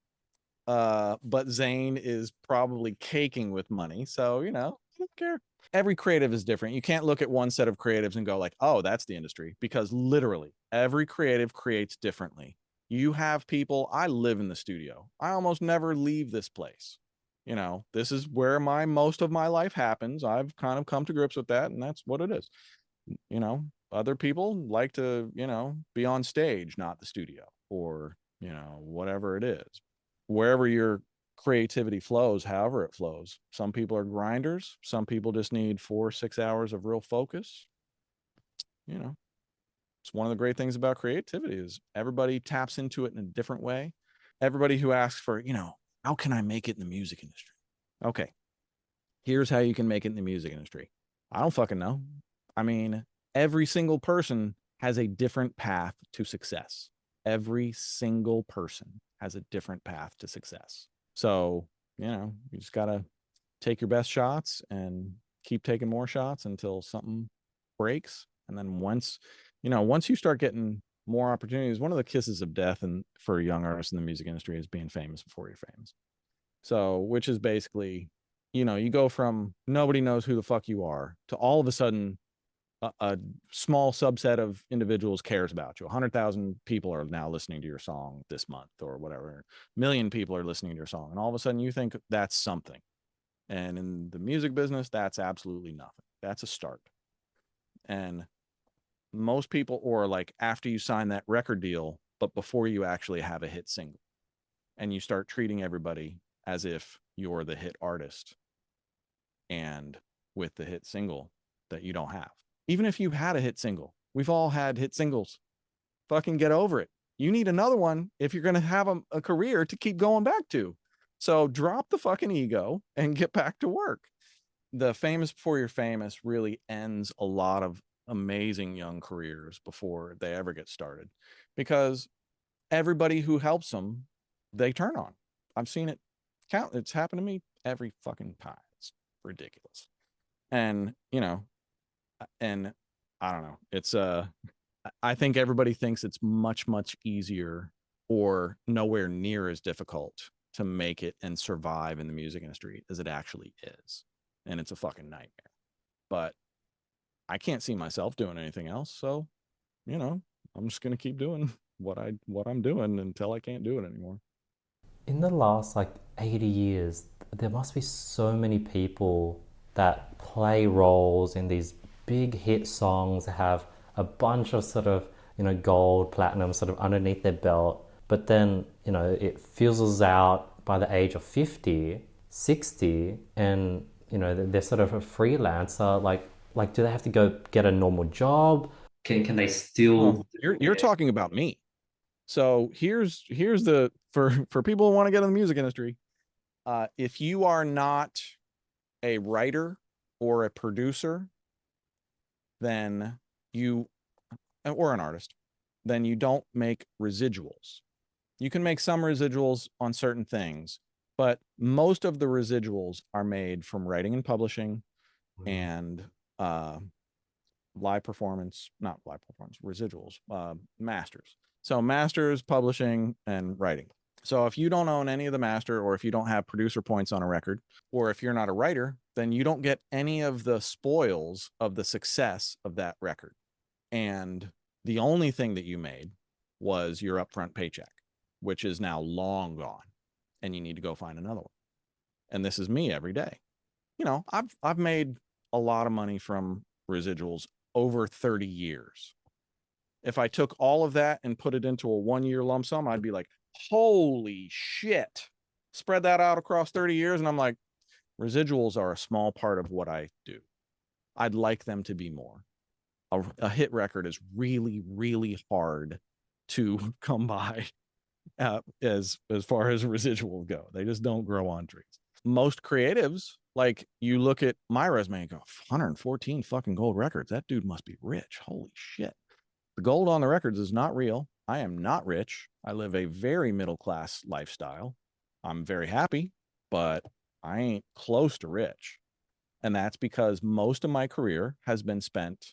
A: but Zayn is probably caking with money. So, I don't care. Every creative is different. You can't look at one set of creatives and go like, oh, that's the industry, because literally every creative creates differently. You have people, I live in the studio. I almost never leave this place. This is where most of my life happens. I've kind of come to grips with that, and that's what it is. Other people like to, be on stage, not the studio, or, whatever it is. Wherever your creativity flows, however it flows. Some people are grinders. Some people just need 4 or 6 hours of real focus. It's one of the great things about creativity is everybody taps into it in a different way. Everybody who asks for, how can I make it in the music industry? Okay, here's how you can make it in the music industry. I don't fucking know. I mean, every single person has a different path to success. Every single person has a different path to success. So, you just got to take your best shots and keep taking more shots until something breaks. And then once you start getting more opportunities, one of the kisses of death and for young artists in the music industry is being famous before you're famous. So, which is basically, you go from nobody knows who the fuck you are to all of a sudden a small subset of individuals cares about you. 100,000 people are now listening to your song this month or whatever. A million people are listening to your song. And all of a sudden you think that's something. And in the music business, that's absolutely nothing. That's a start. And most people, or like after you sign that record deal, but before you actually have a hit single, and you start treating everybody as if you're the hit artist and with the hit single that you don't have. Even if you had a hit single, we've all had hit singles. Fucking get over it. You need another one if you're going to have a career to keep going back to. So drop the fucking ego and get back to work. The famous before you're famous really ends a lot of amazing young careers before they ever get started, because everybody who helps them, they turn on. I've seen it count. It's happened to me every fucking time. It's ridiculous. And, and I don't know. It's I think everybody thinks it's much, much easier or nowhere near as difficult to make it and survive in the music industry as it actually is. And it's a fucking nightmare. But I can't see myself doing anything else. So, I'm just gonna keep doing what I'm doing until I can't do it anymore.
B: In the last like 80 years, there must be so many people that play roles in these big hit songs, have a bunch of sort of, gold, platinum sort of underneath their belt, but then, it fizzles out by the age of 50, 60, and, they're sort of a freelancer. Like, do they have to go get a normal job?
C: Can they still
A: Well, you're talking about me. So here's the for people who want to get in the music industry. If you are not a writer or a producer, then or an artist, then you don't make residuals. You can make some residuals on certain things, but most of the residuals are made from writing and publishing and not live performance, residuals, masters. So masters, publishing, and writing. So if you don't own any of the master, or if you don't have producer points on a record, or if you're not a writer, then you don't get any of the spoils of the success of that record. And the only thing that you made was your upfront paycheck, which is now long gone, and you need to go find another one. And this is me every day. I've made a lot of money from residuals over 30 years. If I took all of that and put it into a 1-year lump sum, I'd be like, holy shit. Spread that out across 30 years. And I'm like, residuals are a small part of what I do. I'd like them to be more. A hit record is really, really hard to come by as far as residuals go. They just don't grow on trees. Most creatives, like, you look at my resume and go, 114 fucking gold records. That dude must be rich. Holy shit. The gold on the records is not real. I am not rich. I live a very middle class lifestyle. I'm very happy, but I ain't close to rich. And that's because most of my career has been spent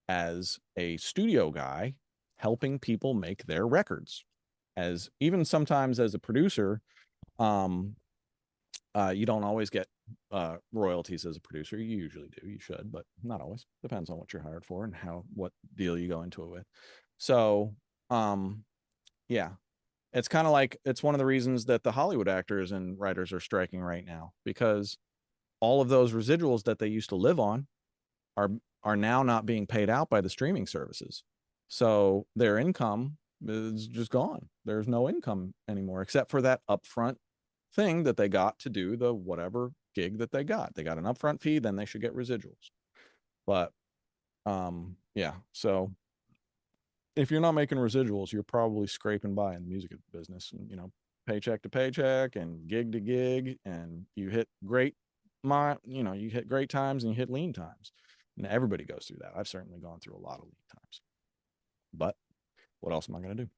A: as a studio guy helping people make their records. As even sometimes as a producer, you don't always get royalties as a producer. You usually do. You should, but not always. Depends on what you're hired for and what deal you go into it with. So, yeah, it's kind of like it's one of the reasons that the Hollywood actors and writers are striking right now, because all of those residuals that they used to live on are now not being paid out by the streaming services. So their income is just gone. There's no income anymore except for that upfront thing that they got to do the whatever gig that they got. They got an upfront fee, then they should get residuals. But yeah, so if you're not making residuals, you're probably scraping by in the music business, and paycheck to paycheck and gig to gig, and you hit you hit great times and you hit lean times. And everybody goes through that. I've certainly gone through a lot of lean times. But what else am I going to do?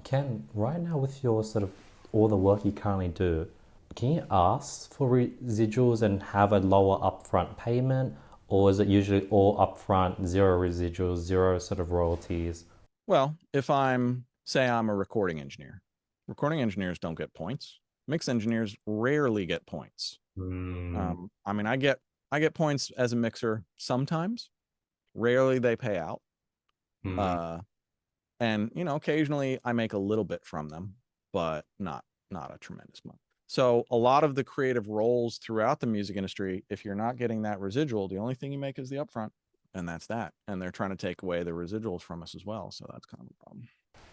B: Ken, right now with your sort of all the work you currently do, can you ask for residuals and have a lower upfront payment? Or is it usually all upfront, zero residuals, zero sort of royalties?
A: Well, if I'm a recording engineer, recording engineers don't get points. Mix engineers rarely get points. I mean, I get points as a mixer sometimes. Rarely they pay out. And occasionally I make a little bit from them, but not a tremendous amount. So a lot of the creative roles throughout the music industry, if you're not getting that residual, the only thing you make is the upfront, and that's that. And they're trying to take away the residuals from us as well. So that's kind of a problem.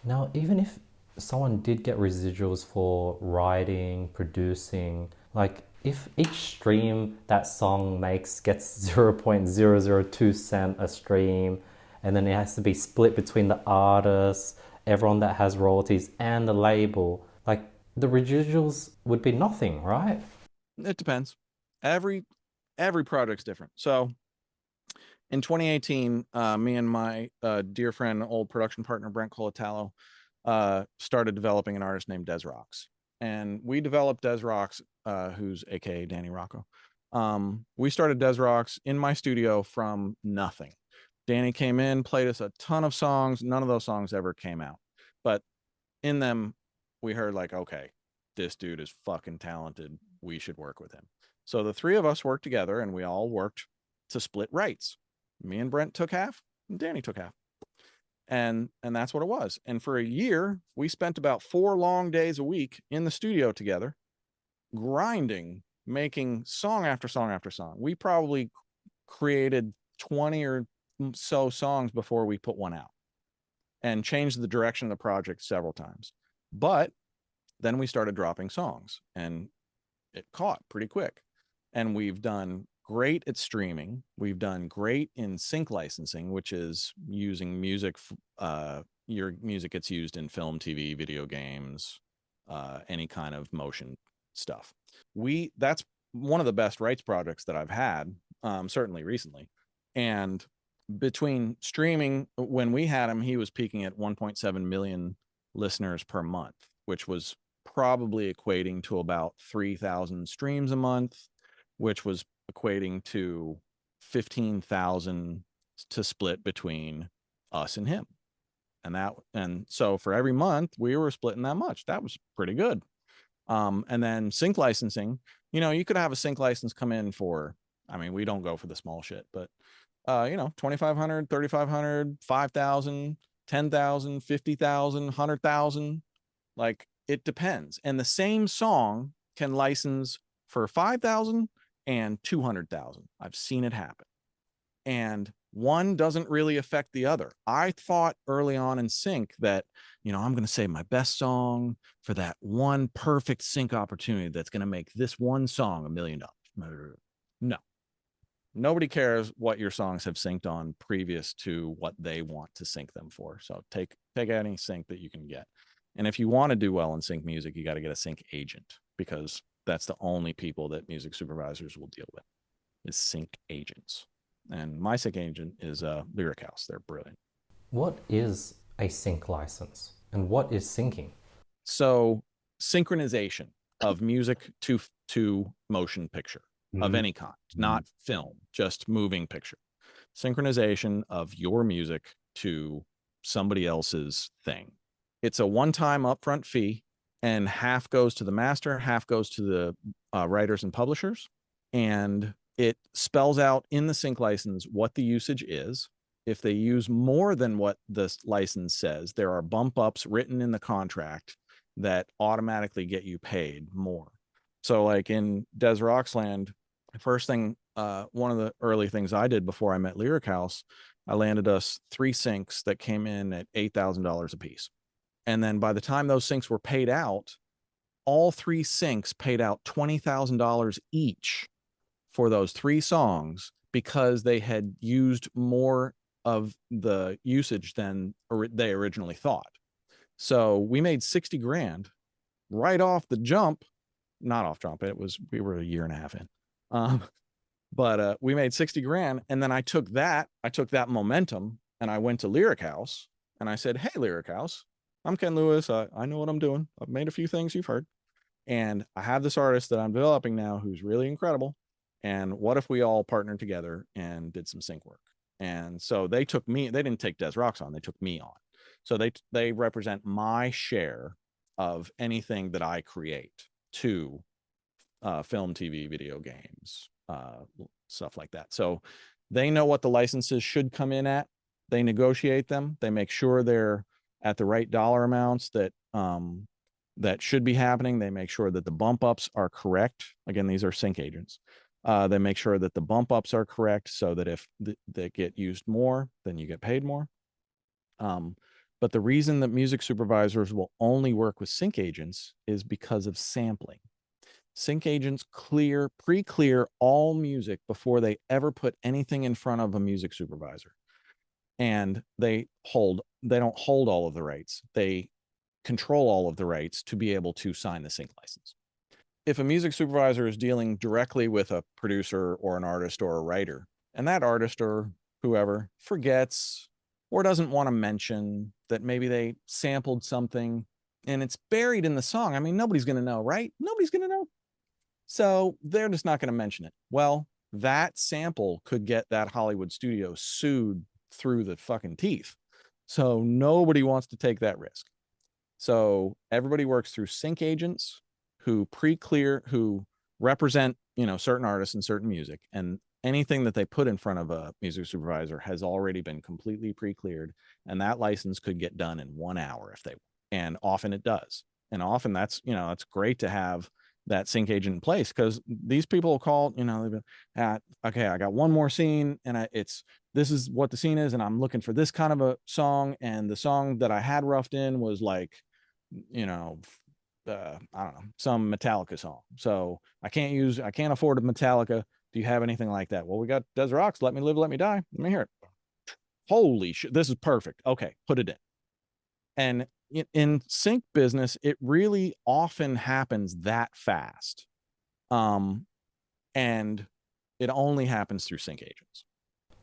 B: Now, even if someone did get residuals for writing, producing, like if each stream that song makes gets 0.002 cent a stream, and then it has to be split between the artists, everyone that has royalties, and the label, like the residuals would be nothing, right?
A: It depends. Every project's different. So in 2018, me and my dear friend, old production partner, Brent Colatalo, started developing an artist named Des Rocs. And we developed Des Rocs, who's AKA Danny Rocco. We started Des Rocs in my studio from nothing. Danny came in, played us a ton of songs. None of those songs ever came out. But in them, we heard like, okay, this dude is fucking talented. We should work with him. So the three of us worked together, and we all worked to split rights. Me and Brent took half, and Danny took half. And that's what it was. And for a year, we spent about 4 long days a week in the studio together, grinding, making song after song after song. We probably created 20 or so songs before we put one out, and changed the direction of the project several times. But then we started dropping songs, and it caught pretty quick. And we've done great at streaming. We've done great in sync licensing, which is using music. Your music gets used in film, TV, video games, any kind of motion stuff. That's one of the best rights projects that I've had, certainly recently. And between streaming, when we had him, he was peaking at 1.7 million listeners per month, which was probably equating to about 3,000 streams a month, which was equating to 15,000 to split between us and him. And so for every month we were splitting that much. That was pretty good. And then sync licensing, you could have a sync license come in for, I mean, we don't go for the small shit, but 2,500, 3,500, 5,000, 10,000, 50,000, 100,000. Like, it depends. And the same song can license for 5,000 and 200,000. I've seen it happen. And one doesn't really affect the other. I thought early on in sync that, I'm going to save my best song for that one perfect sync opportunity that's going to make this one song $1 million. No. Nobody cares what your songs have synced on previous to what they want to sync them for. So take any sync that you can get. And if you want to do well in sync music, you got to get a sync agent, because that's the only people that music supervisors will deal with, is sync agents. And my sync agent is Lyric House. They're brilliant.
B: What is a sync license, and what is syncing?
A: So synchronization of music to motion picture of any kind, not film, just moving picture. Synchronization of your music to somebody else's thing. It's a one-time upfront fee, and half goes to the master, half goes to the writers and publishers. And it spells out in the sync license what the usage is. If they use more than what the license says, there are bump ups written in the contract that automatically get you paid more. So like in Des Rocksland, first thing, one of the early things I did before I met Lyric House, I landed us 3 syncs that came in at $8,000 a piece. And then by the time those syncs were paid out, all 3 syncs paid out $20,000 each for those 3 songs because they had used more of the usage than they originally thought. So we made 60 grand right off the jump. Not off jump. We were a year and a half in. But we made 60 grand. And then I took that momentum and I went to Lyric House and I said, hey, Lyric House, I'm Ken Lewis. I know what I'm doing. I've made a few things you've heard. And I have this artist that I'm developing now who's really incredible. And what if we all partnered together and did some sync work? And so they took me, they didn't take Des Rocs on, they took me on. So they represent my share of anything that I create to film, TV, video games, stuff like that. So they know what the licenses should come in at. They negotiate them. They make sure they're at the right dollar amounts that that should be happening. They make sure that the bump ups are correct. Again, these are sync agents. They make sure that the bump ups are correct so that if they get used more, then you get paid more. But the reason that music supervisors will only work with sync agents is because of sampling. Sync agents pre-clear all music before they ever put anything in front of a music supervisor. And they don't hold all of the rights. They control all of the rights to be able to sign the sync license. If a music supervisor is dealing directly with a producer or an artist or a writer, and that artist or whoever forgets or doesn't want to mention that maybe they sampled something and it's buried in the song, I mean, nobody's going to know, right? Nobody's going to know. So they're just not going to mention it. Well, that sample could get that Hollywood studio sued through the fucking teeth. So nobody wants to take that risk. So everybody works through sync agents who pre-clear, who represent, certain artists and certain music, and anything that they put in front of a music supervisor has already been completely pre-cleared, and that license could get done in 1 hour if they, and often it does. And often that's, it's great to have that sync agent in place because these people call, they've been, okay, I got one more scene and this is what the scene is. And I'm looking for this kind of a song. And the song that I had roughed in was like, I don't know, some Metallica song. So I can't afford a Metallica. Do you have anything like that? Well, we got Des Rocs, Let Me Live, Let Me Die. Let me hear it. Holy shit, this is perfect. Okay, put it in. And in sync business, it really often happens that fast. And it only happens through sync agents.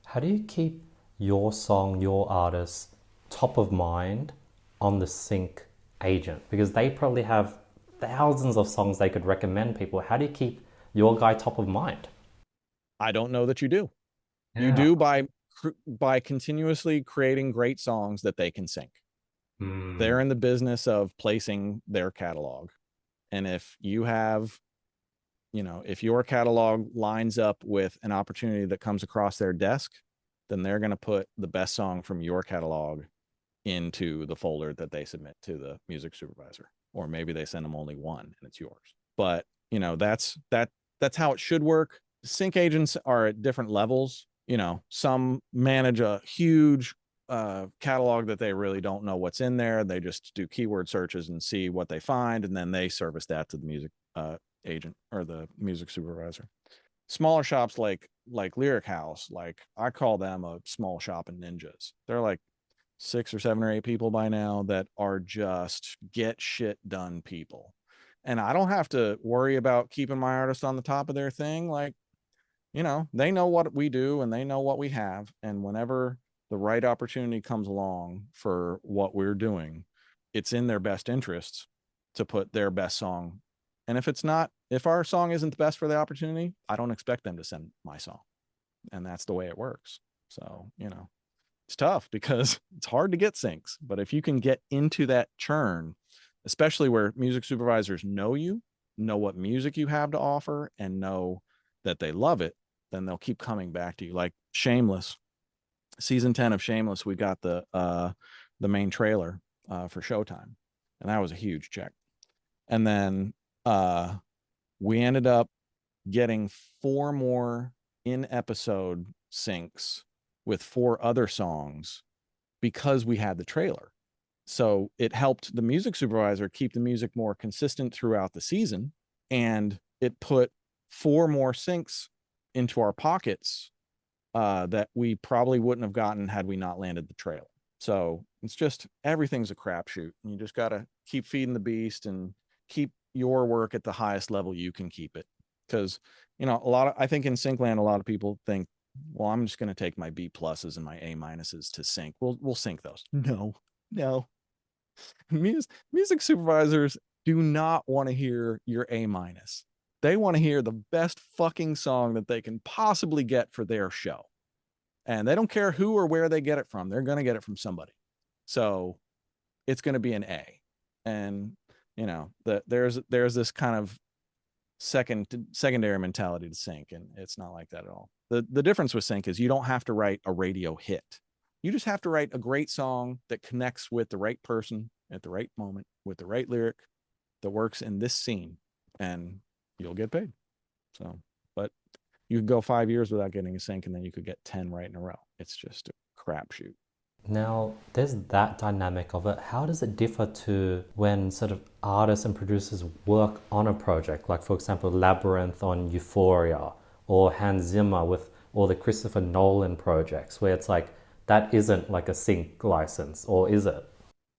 B: How do you keep your song, your artist, top of mind on the sync agent? Because they probably have thousands of songs they could recommend people. How do you keep your guy top of mind?
A: I don't know that you do.
C: Yeah.
A: You do by continuously creating great songs that they can sync. They're in the business of placing their catalog. And if you have, if your catalog lines up with an opportunity that comes across their desk, then they're going to put the best song from your catalog into the folder that they submit to the music supervisor. Or maybe they send them only one and it's yours. But, that's how it should work. Sync agents are at different levels. Some manage a huge catalog that they really don't know what's in there. They just do keyword searches and see what they find, and then they service that to the music agent or the music supervisor. Smaller shops like Lyric House, like I call them a small shop in ninjas. They're like 6 or 7 or 8 people by now that are just get shit done people. And I don't have to worry about keeping my artist on the top of their thing. Like, they know what we do and they know what we have. And whenever the right opportunity comes along for what we're doing, it's in their best interests to put their best song. And if our song isn't the best for the opportunity, I don't expect them to send my song. And that's the way it works. So, it's tough because it's hard to get syncs. But if you can get into that churn, especially where music supervisors know you, know what music you have to offer, and know that they love it, then they'll keep coming back to you. Like Shameless, season 10 of Shameless, we got the main trailer for Showtime, and that was a huge check. And then we ended up getting 4 more in episode syncs with 4 other songs because we had the trailer. So it helped the music supervisor keep the music more consistent throughout the season, and it put 4 more syncs into our pockets that we probably wouldn't have gotten had we not landed the trailer. So it's just, everything's a crapshoot. You just got to keep feeding the beast and keep your work at the highest level you can keep it. Because, you know, I think in Syncland, a lot of people think, well, I'm just going to take my B pluses and my A minuses to sync. We'll sync those. No. Music supervisors do not want to hear your A minus. They want to hear the best fucking song that they can possibly get for their show. And they don't care who or where they get it from. They're going to get it from somebody. So it's going to be an A. And, you know, there's this kind of secondary mentality to sync, and it's not like that at all. The difference with sync is you don't have to write a radio hit. You just have to write a great song that connects with the right person at the right moment with the right lyric that works in this scene, and you'll get paid. So, but you could go 5 years without getting a sync, and then you could get 10 right in a row. It's just a crapshoot.
B: Now, there's that dynamic of it. How does it differ to when sort of artists and producers work on a project? Like, for example, Labyrinth on Euphoria, or Hans Zimmer with all the Christopher Nolan projects, where it's like, that isn't like a sync license, or is it?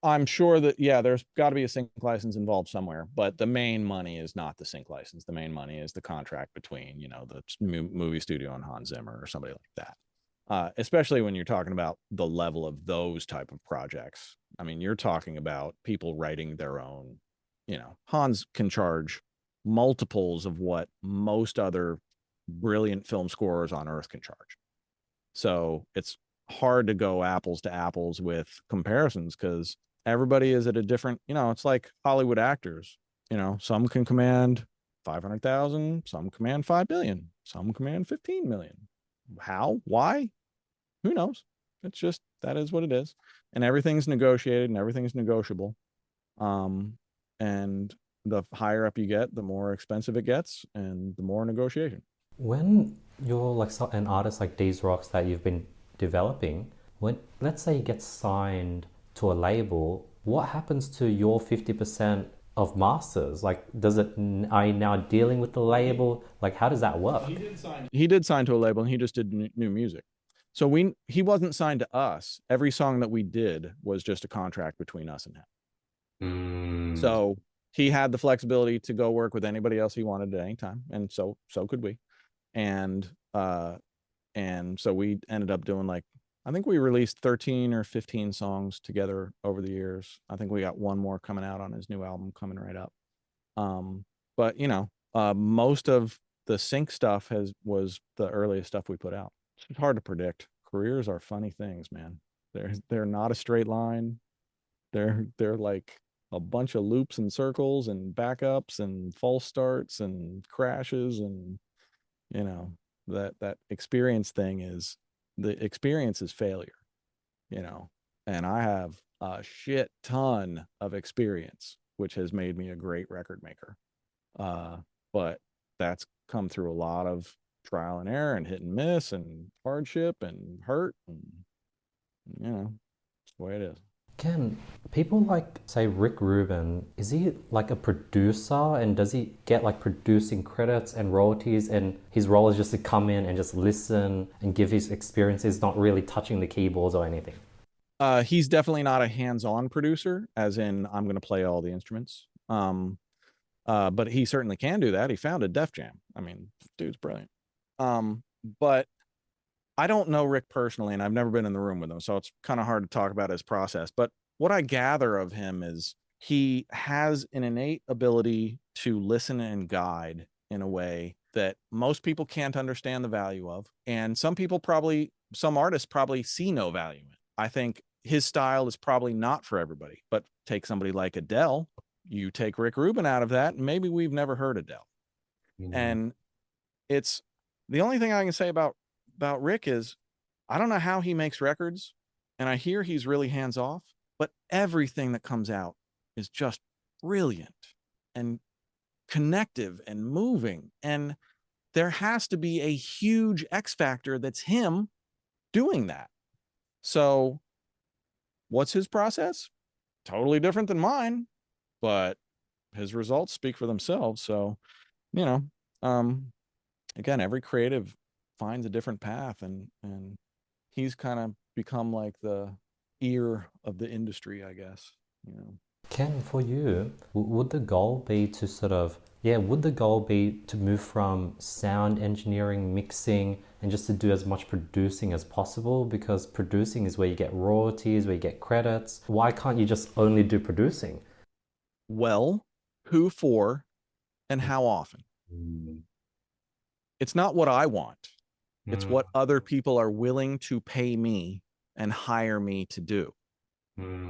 A: I'm sure that, yeah, there's got to be a sync license involved somewhere, but the main money is not the sync license. The main money is the contract between, you know, the movie studio and Hans Zimmer or somebody like that. Especially when you're talking about the level of those type of projects. I mean, you're talking about people writing their own, you know, Hans can charge multiples of what most other brilliant film scorers on earth can charge. So it's hard to go apples to apples with comparisons because everybody is at a different, you know, it's like Hollywood actors, you know, some can command 500,000, some command 5 billion, some command 15 million. How? Why? Who knows? It's just, that is what it is. And everything's negotiated and everything's negotiable. And the higher up you get, the more expensive it gets and the more negotiation.
B: When you're like an artist like these Rocs that you've been developing, when let's say you get signed to a label, what happens to your 50% of masters? Like, are you now dealing with the label? Like, how does that work?
A: He did sign to a label, and he just did new music. So he wasn't signed to us. Every song that we did was just a contract between us and him. So he had the flexibility to go work with anybody else he wanted at any time, and so could we. And so we ended up doing, like, I think we released 13 or 15 songs together over the years. I think we got one more coming out on his new album coming right up. But you know, most of the sync stuff was the earliest stuff we put out. It's hard to predict. Careers are funny things, man. They're not a straight line. They're like a bunch of loops and circles and backups and false starts and crashes, and you know, that experience thing is, the experience is failure, you know. And I have a shit ton of experience, which has made me a great record maker. But that's come through a lot of trial and error and hit and miss and hardship and hurt, and you know, it's the way it is.
B: Can people like, say, Rick Rubin, is he like a producer, and does he get like producing credits and royalties, and his role is just to come in and just listen and give his experiences, not really touching the keyboards or anything?
A: He's definitely not a hands-on producer, as in I'm going to play all the instruments. But he certainly can do that. He founded Def Jam. I mean, dude's brilliant. But I don't know Rick personally, and I've never been in the room with him, so it's kind of hard to talk about his process. But what I gather of him is he has an innate ability to listen and guide in a way that most people can't understand the value of. And some artists probably see no value in. I think his style is probably not for everybody, but take somebody like Adele, you take Rick Rubin out of that, and maybe we've never heard Adele. And it's the only thing I can say about Rick is I don't know how he makes records, and I hear he's really hands off, but everything that comes out is just brilliant and connective and moving. And there has to be a huge X factor that's him doing that. So what's his process? Totally different than mine, but his results speak for themselves. So, you know, again, every creative finds a different path, and he's kind of become like the ear of the industry, I guess, you know.
B: Ken, for you, would the goal be to sort of, yeah, would the goal be to move from sound engineering, mixing, and just to do as much producing as possible? Because producing is where you get royalties, where you get credits. Why can't you just only do producing?
A: Well, who for and how often? It's not what I want. It's what other people are willing to pay me and hire me to do.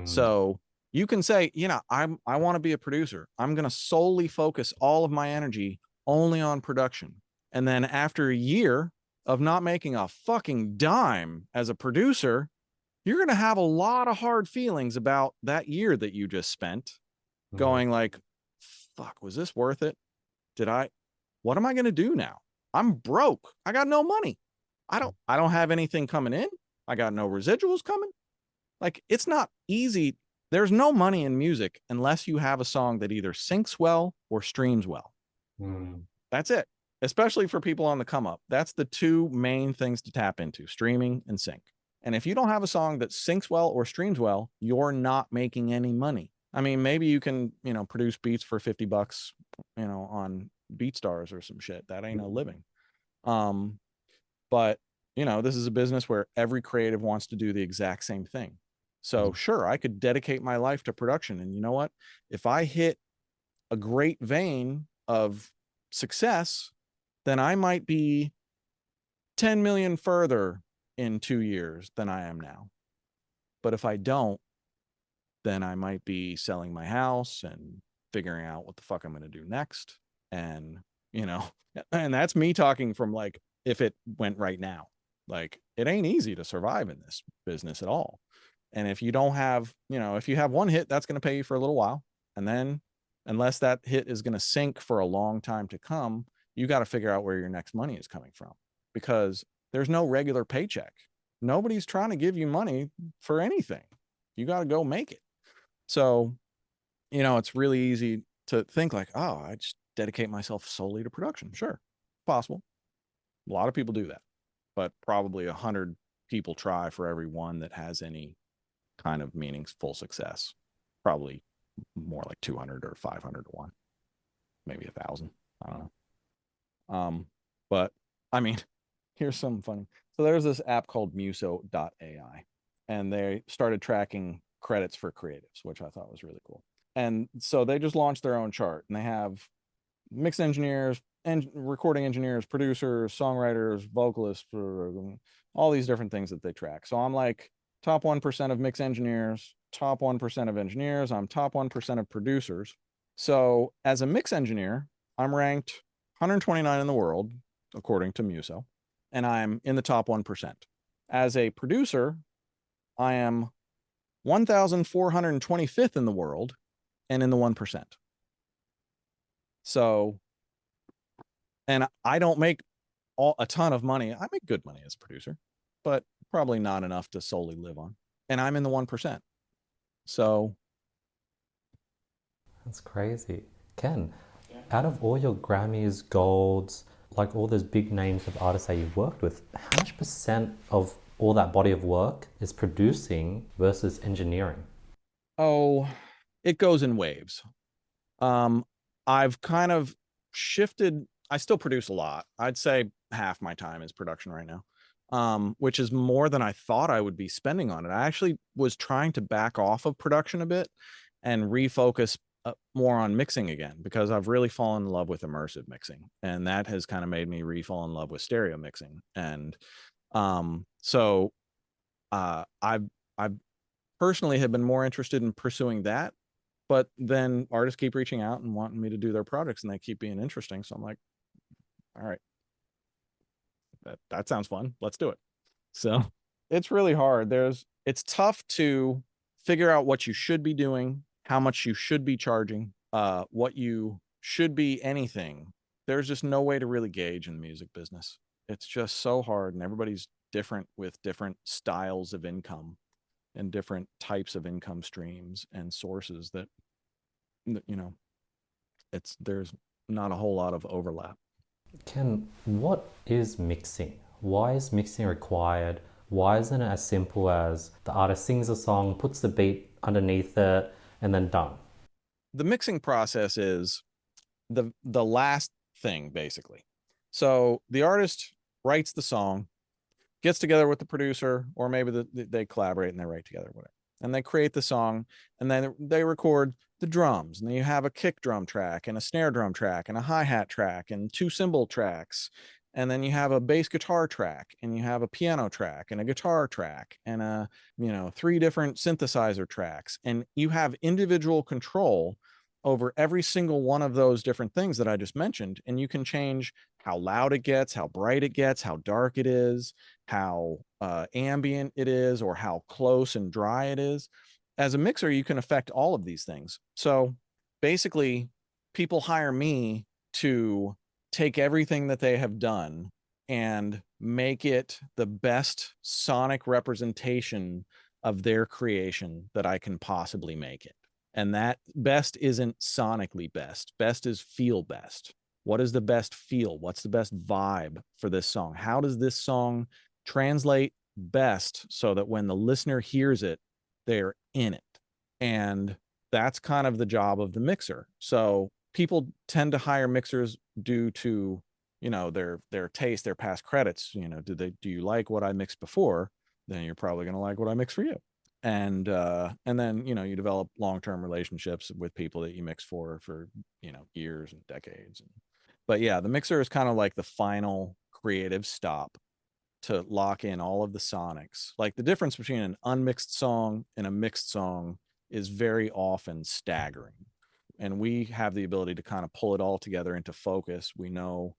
A: So you can say, you know, I want to be a producer. I'm going to solely focus all of my energy only on production. And then after a year of not making a fucking dime as a producer, you're going to have a lot of hard feelings about that year that you just spent going like, fuck, was this worth it? What am I going to do now? I'm broke. I got no money. I don't have anything coming in. I got no residuals coming. Like, it's not easy. There's no money in music unless you have a song that either syncs well or streams well. That's it. Especially for people on the come up. That's the two main things to tap into: streaming and sync. And if you don't have a song that syncs well or streams well, you're not making any money. I mean, maybe you can, you know, produce beats for $50, you know, on BeatStars or some shit. That ain't no living. But you know, this is a business where every creative wants to do the exact same thing. So sure, I could dedicate my life to production. And you know what? If I hit a great vein of success, then I might be 10 million further in 2 years than I am now. But if I don't, then I might be selling my house and figuring out what the fuck I'm going to do next. And, you know, and that's me talking from like, if it went right now, like, it ain't easy to survive in this business at all. And if you don't have, you know, if you have one hit, that's going to pay you for a little while. And then unless that hit is going to sink for a long time to come, you got to figure out where your next money is coming from, because there's no regular paycheck. Nobody's trying to give you money for anything. You got to go make it. So, you know, it's really easy to think like, oh, I just dedicate myself solely to production. Sure, possible. A lot of people do that, but probably 100 people try for every one that has any kind of meaningful success. Probably more like 200 or 500 to 1, maybe 1,000. I don't know. But I mean, here's something funny. So there's this app called Muso.ai, and they started tracking credits for creatives, which I thought was really cool. And so they just launched their own chart, and they have mix engineers and recording engineers, producers, songwriters, vocalists, all these different things that they track. So I'm like top 1% of mix engineers, top 1% of engineers. I'm top 1% of producers. So as a mix engineer, I'm ranked 129 in the world, according to Muso, and I'm in the top 1%. As a producer, I am 1,425th in the world and in the 1%. So, and I don't make a ton of money. I make good money as a producer, but probably not enough to solely live on. And I'm in the 1%. So
B: That's crazy. Ken, out of all your Grammys, golds, like all those big names of artists that you've worked with, how much percent of all that body of work is producing versus engineering?
A: oh, it goes in waves. I've kind of shifted. I still produce a lot. I'd say half my time is production right now, which is more than I thought I would be spending on it. I actually was trying to back off of production a bit and refocus more on mixing again, because I've really fallen in love with immersive mixing, and that has kind of made me re-fall in love with stereo mixing. And so I've I personally have been more interested in pursuing that, but then artists keep reaching out and wanting me to do their projects, and they keep being interesting. So I'm like, all right, that sounds fun. Let's do it. So it's really hard. It's tough to figure out what you should be doing, how much you should be charging, what you should be anything. There's just no way to really gauge in the music business. It's just so hard, and everybody's different with different styles of income and different types of income streams and sources that, you know, there's not a whole lot of overlap.
B: Ken, what is mixing? Why is mixing required? Why isn't it as simple as the artist sings a song, puts the beat underneath it, and then done?
A: The mixing process is the last thing, basically. So the artist writes the song, gets together with the producer, or maybe they collaborate and they write together, whatever, and they create the song, and then they record the drums, and then you have a kick drum track and a snare drum track and a hi-hat track and 2 cymbal tracks, and then you have a bass guitar track, and you have a piano track and a guitar track and 3 different synthesizer tracks, and you have individual control over every single one of those different things that I just mentioned, and you can change how loud it gets, how bright it gets, how dark it is, how ambient it is, or how close and dry it is. As a mixer, you can affect all of these things. So basically, people hire me to take everything that they have done and make it the best sonic representation of their creation that I can possibly make it. And that best isn't sonically best. Best is feel best. What is the best feel? What's the best vibe for this song? How does this song translate best so that when the listener hears it, they're in it? And that's kind of the job of the mixer. So people tend to hire mixers due to, their taste, their past credits. Do you like what I mixed before? Then you're probably going to like what I mix for you. And then you develop long-term relationships with people that you mix for years and decades. But yeah, the mixer is kind of like the final creative stop to lock in all of the sonics. Like the difference between an unmixed song and a mixed song is very often staggering, and we have the ability to kind of pull it all together into focus. We know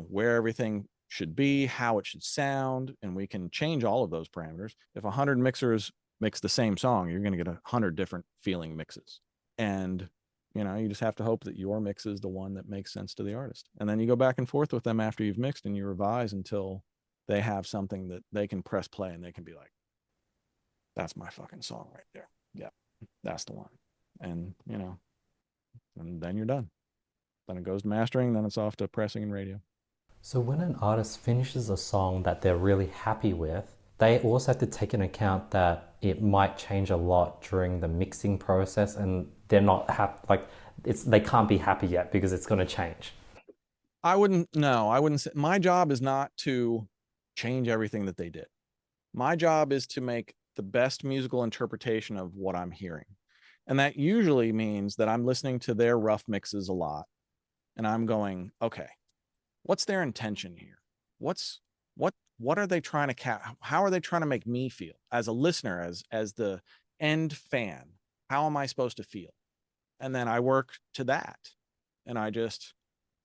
A: where everything should be, how it should sound, and we can change all of those parameters. If 100 mixers mix the same song, you're going to get 100 different feeling mixes, and you just have to hope that your mix is the one that makes sense to the artist. And then you go back and forth with them after you've mixed, and you revise until they have something that they can press play and they can be like, that's my fucking song right there. Yeah, that's the one. And and then you're done. Then it goes to mastering, then it's off to pressing and radio.
B: So when an artist finishes a song that they're really happy with, they also have to take into account that it might change a lot during the mixing process, and they're not happy. They can't be happy yet because it's going to change.
A: I wouldn't say. My job is not to change everything that they did. My job is to make the best musical interpretation of what I'm hearing. And that usually means that I'm listening to their rough mixes a lot, and I'm going, okay, what's their intention here? What are they trying to how are they trying to make me feel as a listener, as the end fan? How am I supposed to feel? And then I work to that. And I just,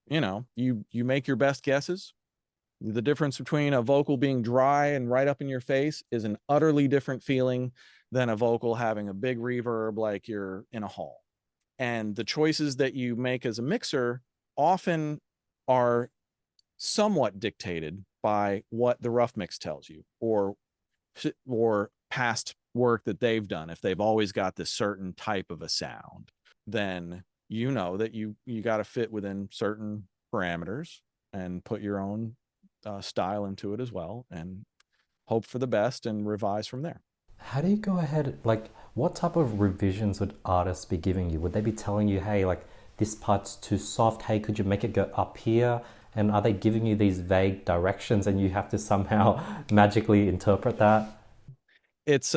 A: you make your best guesses. The difference between a vocal being dry and right up in your face is an utterly different feeling than a vocal having a big reverb like you're in a hall. And the choices that you make as a mixer often are somewhat dictated by what the rough mix tells you, or past work that they've done. If they've always got this certain type of a sound, then that you got to fit within certain parameters and put your own style into it as well, and hope for the best and revise from there.
B: How do you go ahead, what type of revisions would artists be giving you? Would they be telling you, hey, this part's too soft, hey, could you make it go up here? And are they giving you these vague directions and you have to somehow magically interpret that?
A: It's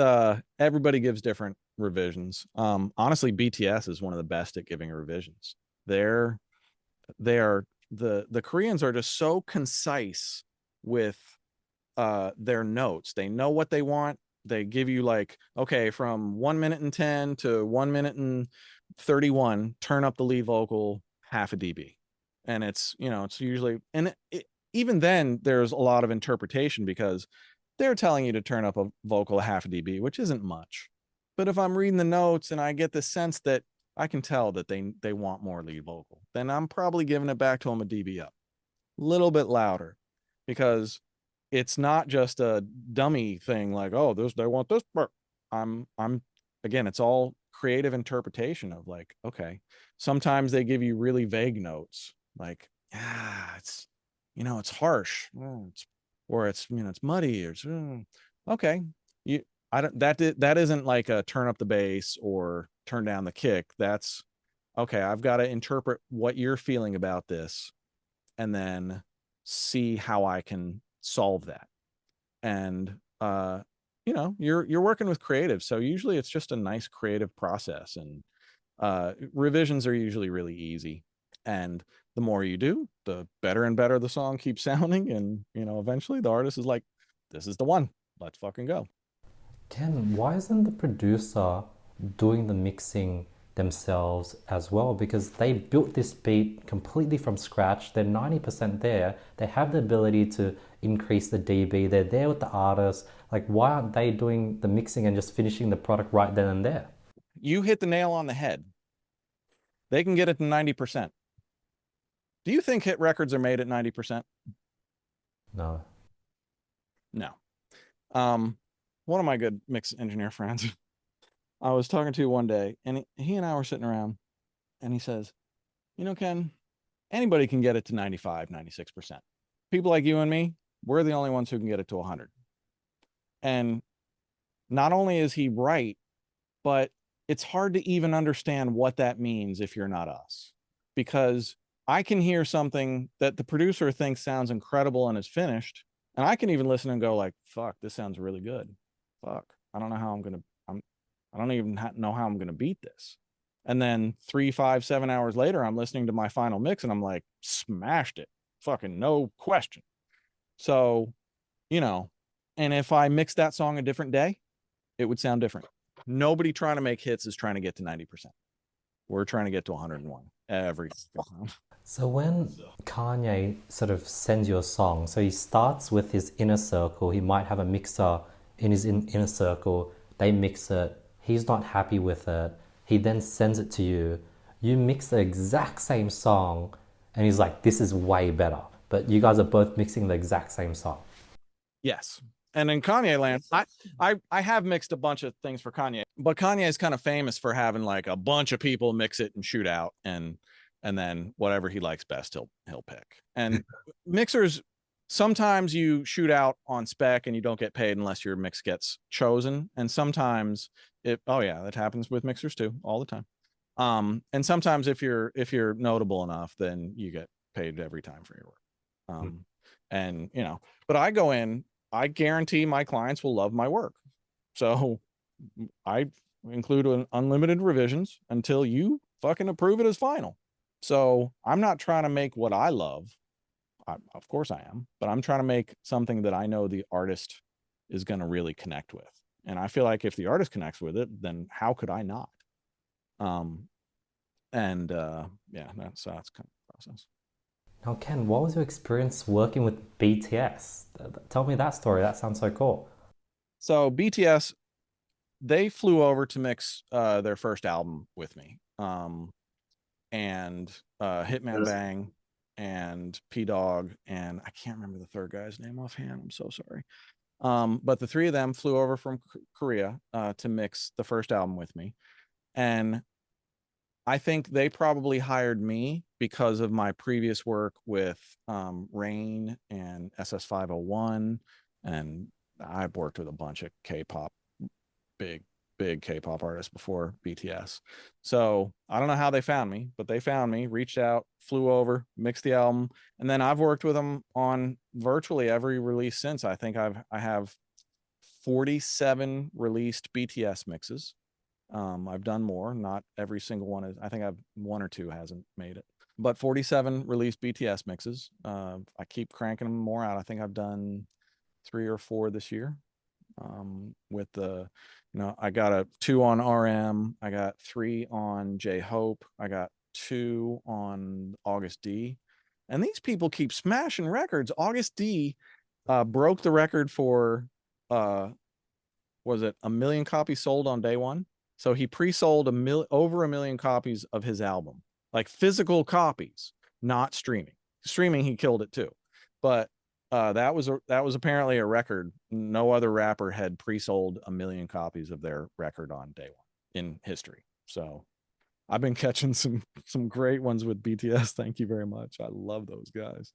A: everybody gives different revisions. Honestly, BTS is one of the best at giving revisions. They're they are the Koreans are just so concise with their notes. They know what they want, they give you like, okay, from 1 minute and 10 to 1 minute and 31, turn up the lead vocal half a dB. And it's, it's usually, and even then there's a lot of interpretation because they're telling you to turn up a vocal a half a dB, which isn't much. But if I'm reading the notes and I get the sense that I can tell that they want more lead vocal, then I'm probably giving it back to them a dB up, a little bit louder, because it's not just a dummy thing like, oh, they want this part. I'm again, it's all creative interpretation of like, okay, sometimes they give you really vague notes like, it's, it's harsh, or it's, it's muddy, or it's, okay, you I don't that isn't like a turn up the bass or turn down the kick. That's okay, I've got to interpret what you're feeling about this and then see how I can solve that. And you're working with creatives, so usually it's just a nice creative process, and revisions are usually really easy. And the more you do, the better and better the song keeps sounding, and eventually the artist is like, this is the one, let's fucking go.
B: Ken, why isn't the producer doing the mixing themselves as well? Because they built this beat completely from scratch. They're 90% there. They have the ability to increase the dB. They're there with the artist. Like, why aren't they doing the mixing and just finishing the product right then and there?
A: You hit the nail on the head. They can get it to 90%. Do you think hit records are made at 90%?
B: No.
A: No. One of my good mix engineer friends, I was talking to one day, and he and I were sitting around, and he says, Ken, anybody can get it to 95, 96%. People like you and me, we're the only ones who can get it to 100. And not only is he right, but it's hard to even understand what that means if you're not us. Because I can hear something that the producer thinks sounds incredible and is finished, and I can even listen and go like, fuck, this sounds really good. Fuck, I don't know how I don't even know how I'm going to beat this. And then 3, 5, 7 hours later, I'm listening to my final mix and I'm like, smashed it. Fucking no question. So, and if I mix that song a different day, it would sound different. Nobody trying to make hits is trying to get to 90%. We're trying to get to 101 every time.
B: So when Kanye sort of sends you a song, so he starts with his inner circle. He might have a mixer in his inner circle. They mix it. He's not happy with it. He then sends it to you. You mix the exact same song, and he's like, this is way better. But you guys are both mixing the exact same song.
A: Yes. And in Kanye land, I have mixed a bunch of things for Kanye, but Kanye is kind of famous for having like a bunch of people mix it and shoot out, and then whatever he likes best, he'll pick. And mixers, sometimes you shoot out on spec and you don't get paid unless your mix gets chosen. And sometimes that happens with mixers too, all the time. And sometimes if you're notable enough, then you get paid every time for your work. And but I go in, I guarantee my clients will love my work. So I include unlimited revisions until you fucking approve it as final. So I'm not trying to make what I love. Of course I am, but I'm trying to make something that I know the artist is going to really connect with. And I feel like if the artist connects with it, then how could I not? That's kind of the process.
B: Now, Ken, what was your experience working with BTS? Tell me that story. That sounds so cool.
A: So BTS, they flew over to mix their first album with me. And Hitman Bang and Pdogg, and I can't remember the third guy's name offhand. I'm so sorry. But the three of them flew over from Korea to mix the first album with me. And I think they probably hired me because of my previous work with Rain and SS501. And I've worked with a bunch of K-pop, big K-pop artists before BTS. So I don't know how they found me, but they found me, reached out, flew over, mixed the album. And then I've worked with them on virtually every release since. I think I have 47 released BTS mixes. I've done more. Not every single one is. I think I've one or two hasn't made it, but 47 released BTS mixes. I keep cranking them more out. I think I've done 3 or 4 this year. with the, I got a 2 on RM, I got 3 on J Hope, I got 2 on August D, and these people keep smashing records. August D broke the record for was it 1 million copies sold on day one? So he pre-sold over 1 million copies of his album, like physical copies, not streaming. Streaming, he killed it too, but that was apparently a record. No other rapper had pre-sold 1 million copies of their record on day one in history. So I've been catching some great ones with BTS. Thank you very much. I love those guys.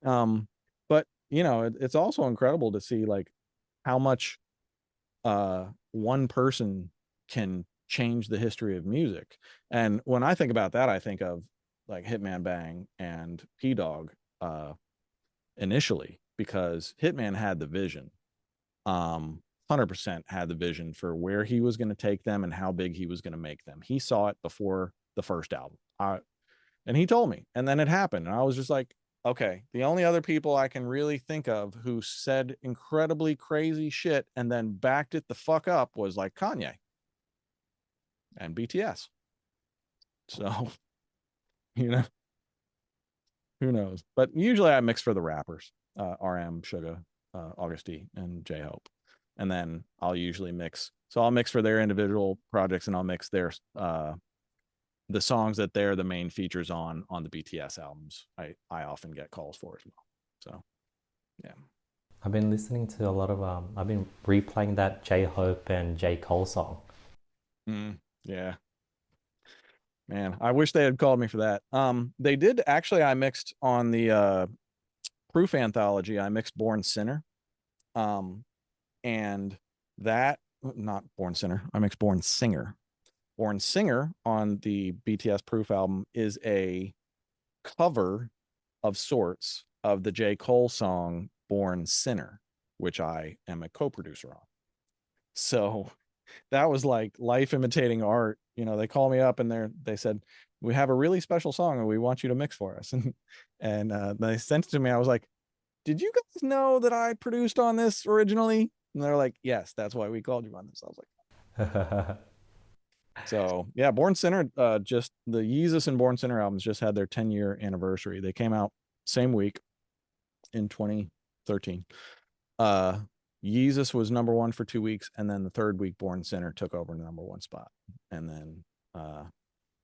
A: But it's also incredible to see like how much one person can change the history of music. And when I think about that, I think of like Hitman Bang and Pdogg initially, because Hitman had the vision, 100% had the vision for where he was going to take them and how big he was going to make them. He saw it before the first album, and he told me, and then it happened, and I was just like, okay, the only other people I can really think of who said incredibly crazy shit and then backed it the fuck up was like Kanye and BTS. So, who knows? But usually I mix for the rappers, RM, Suga, August D, and J Hope. And then I'll usually mix. So I'll mix for their individual projects, and I'll mix their the songs that they're the main features on the BTS albums. I often get calls for as well. So, yeah.
B: I've been listening to a lot of I've been replaying that J Hope and J Cole song.
A: Yeah. Man, I wish they had called me for that. They did actually. I mixed on the Proof anthology. I mixed Born Sinner, and that not Born Sinner. I mixed Born Singer. Born Singer on the BTS Proof album is a cover of sorts of the J. Cole song Born Sinner, which I am a co-producer on. So that was like life imitating art. They call me up and they said, we have a really special song and we want you to mix for us. And they sent it to me. I was like, did you guys know that I produced on this originally? And they're like, yes, that's why we called you on this. I was like, so yeah, Born Sinner, just the Yeezus and Born Sinner albums just had their 10-year anniversary. They came out same week in 2013. Yeezus was number 1 for 2 weeks, and then the third week Born Sinner took over the number 1 spot, and then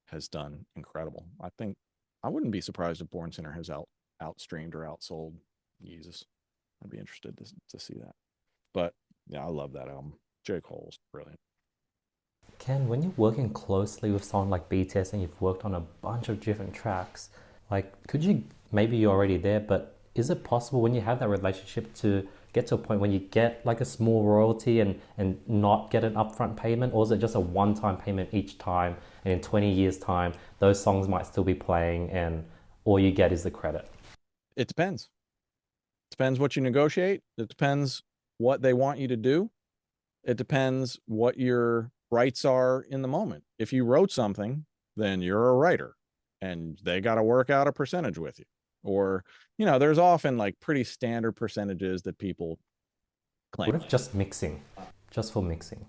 A: has done incredible. I think I wouldn't be surprised if Born Sinner has outstreamed or outsold Yeezus. I'd be interested to see that. But yeah, I love that album. J. Cole's brilliant.
B: Ken, when you're working closely with someone like BTS and you've worked on a bunch of different tracks, like maybe you're already there, but is it possible when you have that relationship to get to a point when you get like a small royalty and not get an upfront payment? Or is it just a one-time payment each time, and in 20 years time, those songs might still be playing and all you get is the credit?
A: It depends. It depends what you negotiate. It depends what they want you to do. It depends what your rights are in the moment. If you wrote something, then you're a writer and they got to work out a percentage with you. Or, there's often like pretty standard percentages that people claim.
B: What if just mixing? Just for mixing?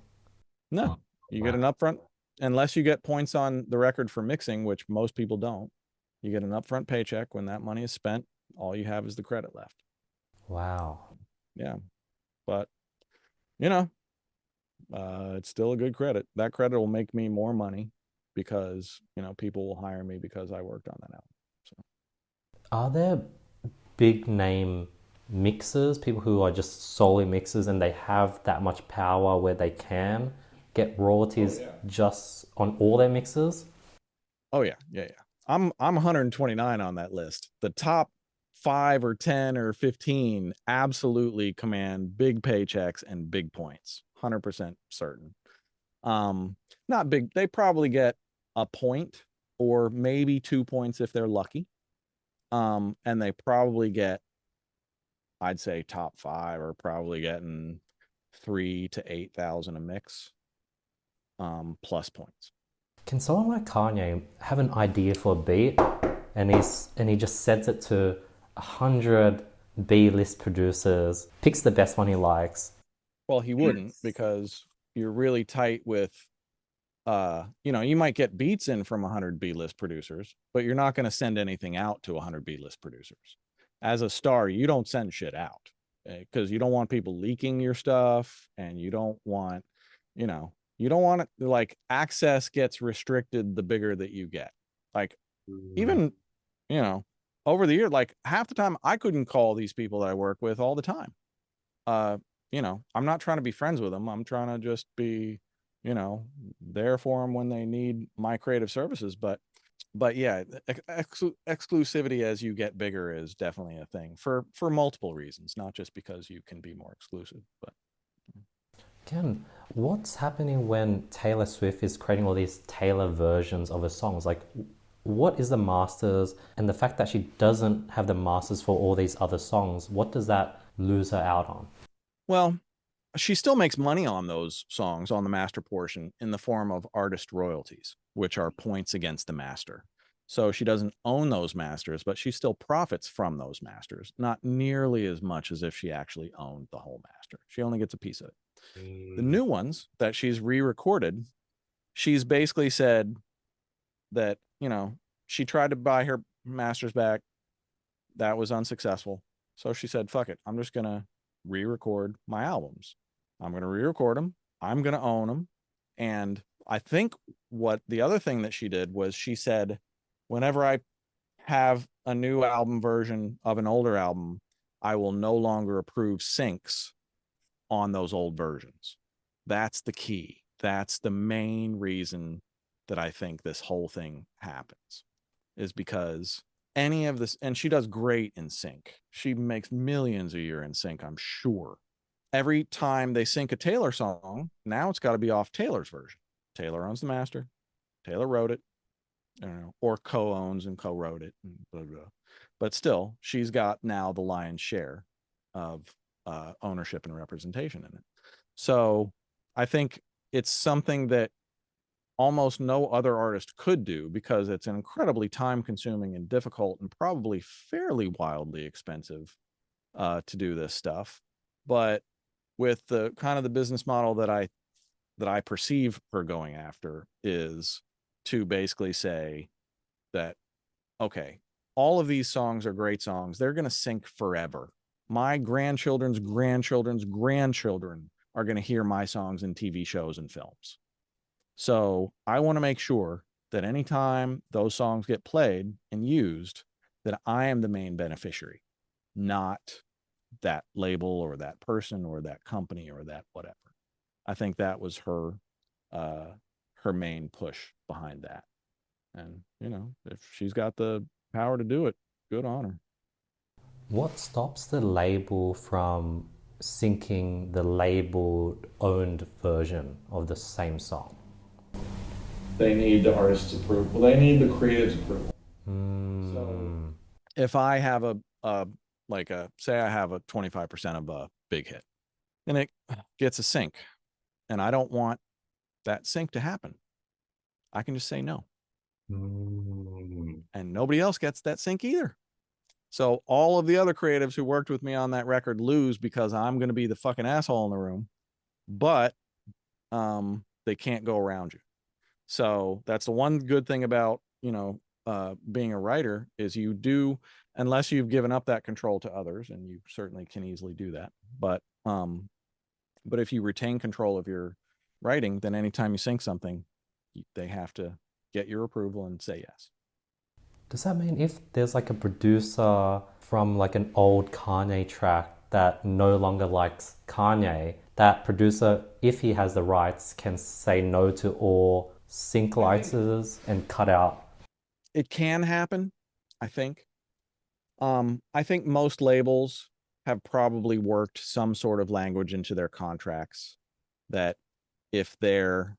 A: No, you get an upfront, unless you get points on the record for mixing, which most people don't. You get an upfront paycheck. When that money is spent, all you have is the credit left.
B: Wow.
A: Yeah. But, it's still a good credit. That credit will make me more money because, people will hire me because I worked on that album. So,
B: are there big name mixers, people who are just solely mixers and they have that much power where they can get royalties just on all their mixes?
A: Oh yeah. I'm 129 on that list. The top 5 or 10 or 15 absolutely command big paychecks and big points. 100% certain. Not big. They probably get a point or maybe 2 points if they're lucky. And they probably get, I'd say top 5 are probably getting 3,000 to 8,000 a mix, plus points.
B: Can someone like Kanye have an idea for a beat and he just sends it to 100 B-list producers, picks the best one he likes,
A: Well, he wouldn't, because you're really tight with you might get beats in from 100 B-list producers, but you're not going to send anything out to 100 B-list producers. As a star, you don't send shit out because you don't want people leaking your stuff, and you don't want, you don't want it, like, access gets restricted the bigger that you get. Like, even, you know, over the year, like, half the time I couldn't call these people that I work with all the time. uh I'm not trying to be friends with them. I'm trying to just be, there for them when they need my creative services. But yeah, exclusivity as you get bigger is definitely a thing for multiple reasons, not just because you can be more exclusive. But
B: Again, what's happening when Taylor Swift is creating all these Taylor versions of her songs? Like, what is the masters? And the fact that she doesn't have the masters for all these other songs, what does that lose her out on?
A: well, she still makes money on those songs, on the master portion, in the form of artist royalties, which are points against the master. So she doesn't own those masters, but she still profits from those masters, not nearly as much as if she actually owned the whole master. She only gets a piece of it. The new ones that she's re-recorded, she's basically said that, she tried to buy her masters back. That was unsuccessful. So she said, fuck it, I'm just going to re-record my albums. I'm going to re-record them. I'm going to own them. And I think what the other thing that she did was, she said, whenever I have a new album version of an older album, I will no longer approve syncs on those old versions. That's the key. That's the main reason that I think this whole thing happens, is because any of this, and she does great in sync. She makes millions a year in sync, I'm sure. Every time they sync a Taylor song, now it's got to be off Taylor's version. Taylor owns the master. Taylor wrote it, or co-owns and co-wrote it, and blah, blah. But still, she's got now the lion's share of ownership and representation in it. So I think it's something that almost no other artist could do, because it's incredibly time consuming and difficult, and probably fairly wildly expensive to do this stuff. But with the kind of the business model that I perceive her going after, is to basically say that, okay, all of these songs are great songs. They're going to sync forever. My grandchildren's grandchildren's grandchildren are going to hear my songs in TV shows and films. So I want to make sure that anytime those songs get played and used, that I am the main beneficiary, not that label or that person or that company or that whatever. I think that was her main push behind that. And if she's got the power to do it, good on her.
B: What stops the label from syncing the label owned version of the same song?
A: They need the artist's approval. They need the creative's approval. So if I have say I have a 25% of a big hit, and it gets a sync, and I don't want that sync to happen, I can just say no. And nobody else gets that sync either. So all of the other creatives who worked with me on that record lose, because I'm going to be the fucking asshole in the room, but they can't go around you. So that's the one good thing about, being a writer, is you do, unless you've given up that control to others, and you certainly can easily do that. But if you retain control of your writing, then anytime you sync something, they have to get your approval and say yes.
B: Does that mean if there's like a producer from like an old Kanye track that no longer likes Kanye, that producer, if he has the rights, can say no to all sync licenses and cut out?
A: It can happen, I think. I think most labels have probably worked some sort of language into their contracts that if they're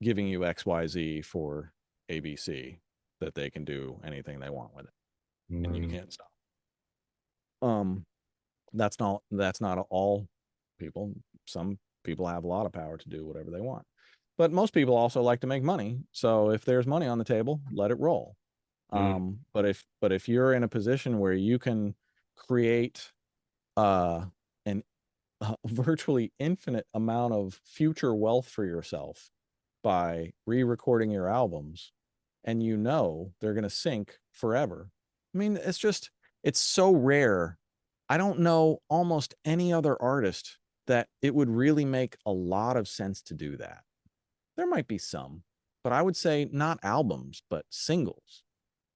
A: giving you XYZ for ABC, that they can do anything they want with it, and you can't stop. That's not all people. Some people have a lot of power to do whatever they want, but most people also like to make money. So if there's money on the table, let it roll. But if you're in a position where you can create an a virtually infinite amount of future wealth for yourself by re-recording your albums, and you know they're going to sync forever. I mean, it's so rare. I don't know almost any other artist that it would really make a lot of sense to do that. There might be some, but I would say not albums, but singles.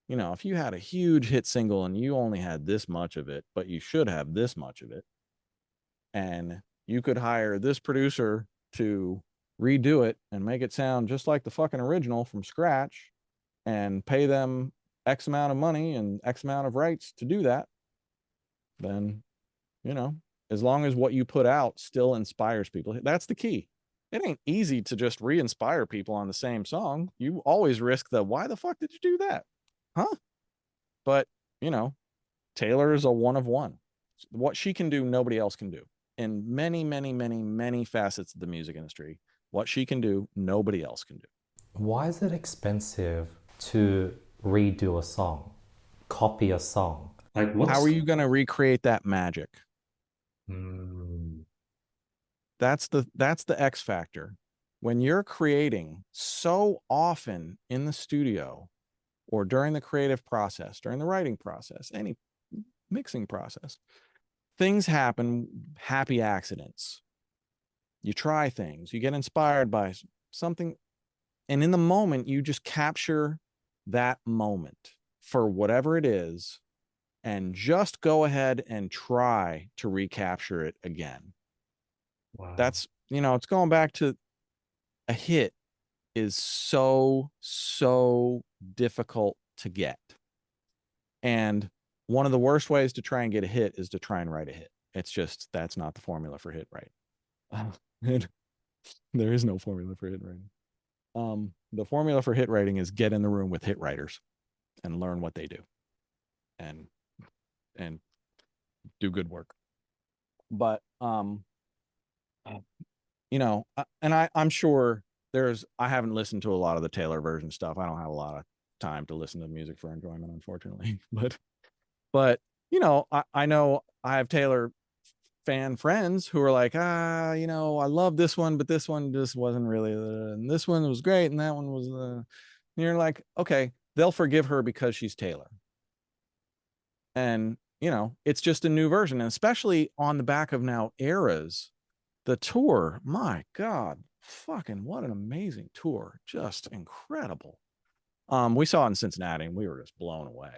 A: You know, if you had a huge hit single and you only had this much of it, but you should have this much of it, and you could hire this producer to redo it and make it sound just like the fucking original from scratch and pay them X amount of money and X amount of rights to do that, then, you know, as long as what you put out still inspires people, that's the key. It ain't easy to just re-inspire people on the same song. You always risk the why the fuck did you do that? Huh? But, you know, Taylor is a one of one. What she can do, nobody else can do. In many, many, many, many facets of the music industry, what she can do, nobody else can do.
B: Why is it expensive to redo a song, copy a song?
C: Like,
A: How are you going to recreate that magic?
C: Mm,
A: That's the X factor. When you're creating so often in the studio or during the creative process, during the writing process, any mixing process, things happen, happy accidents. You try things, you get inspired by something, and in the moment, you just capture that moment for whatever it is and just go ahead and try to recapture it again.
C: wow.
A: That's, you know, it's going back to a hit is so, so difficult to get. And one of the worst ways to try and get a hit is to try and write a hit. It's just, that's not the formula for hit writing. There is no formula for hit writing. The formula for hit writing is get in the room with hit writers and learn what they do and do good work. But you know, I'm sure I haven't listened to a lot of the Taylor version stuff. I don't have a lot of time to listen to music for enjoyment, unfortunately. But you know, I know I have Taylor fan friends who are like, you know, I love this one, but this one just wasn't really and this one was great and that one was and you're like, okay, they'll forgive her because she's Taylor. And you know, it's just a new version, and especially on the back of now Eras, the tour, my God, fucking what an amazing tour. Just incredible. We saw it in Cincinnati and we were just blown away.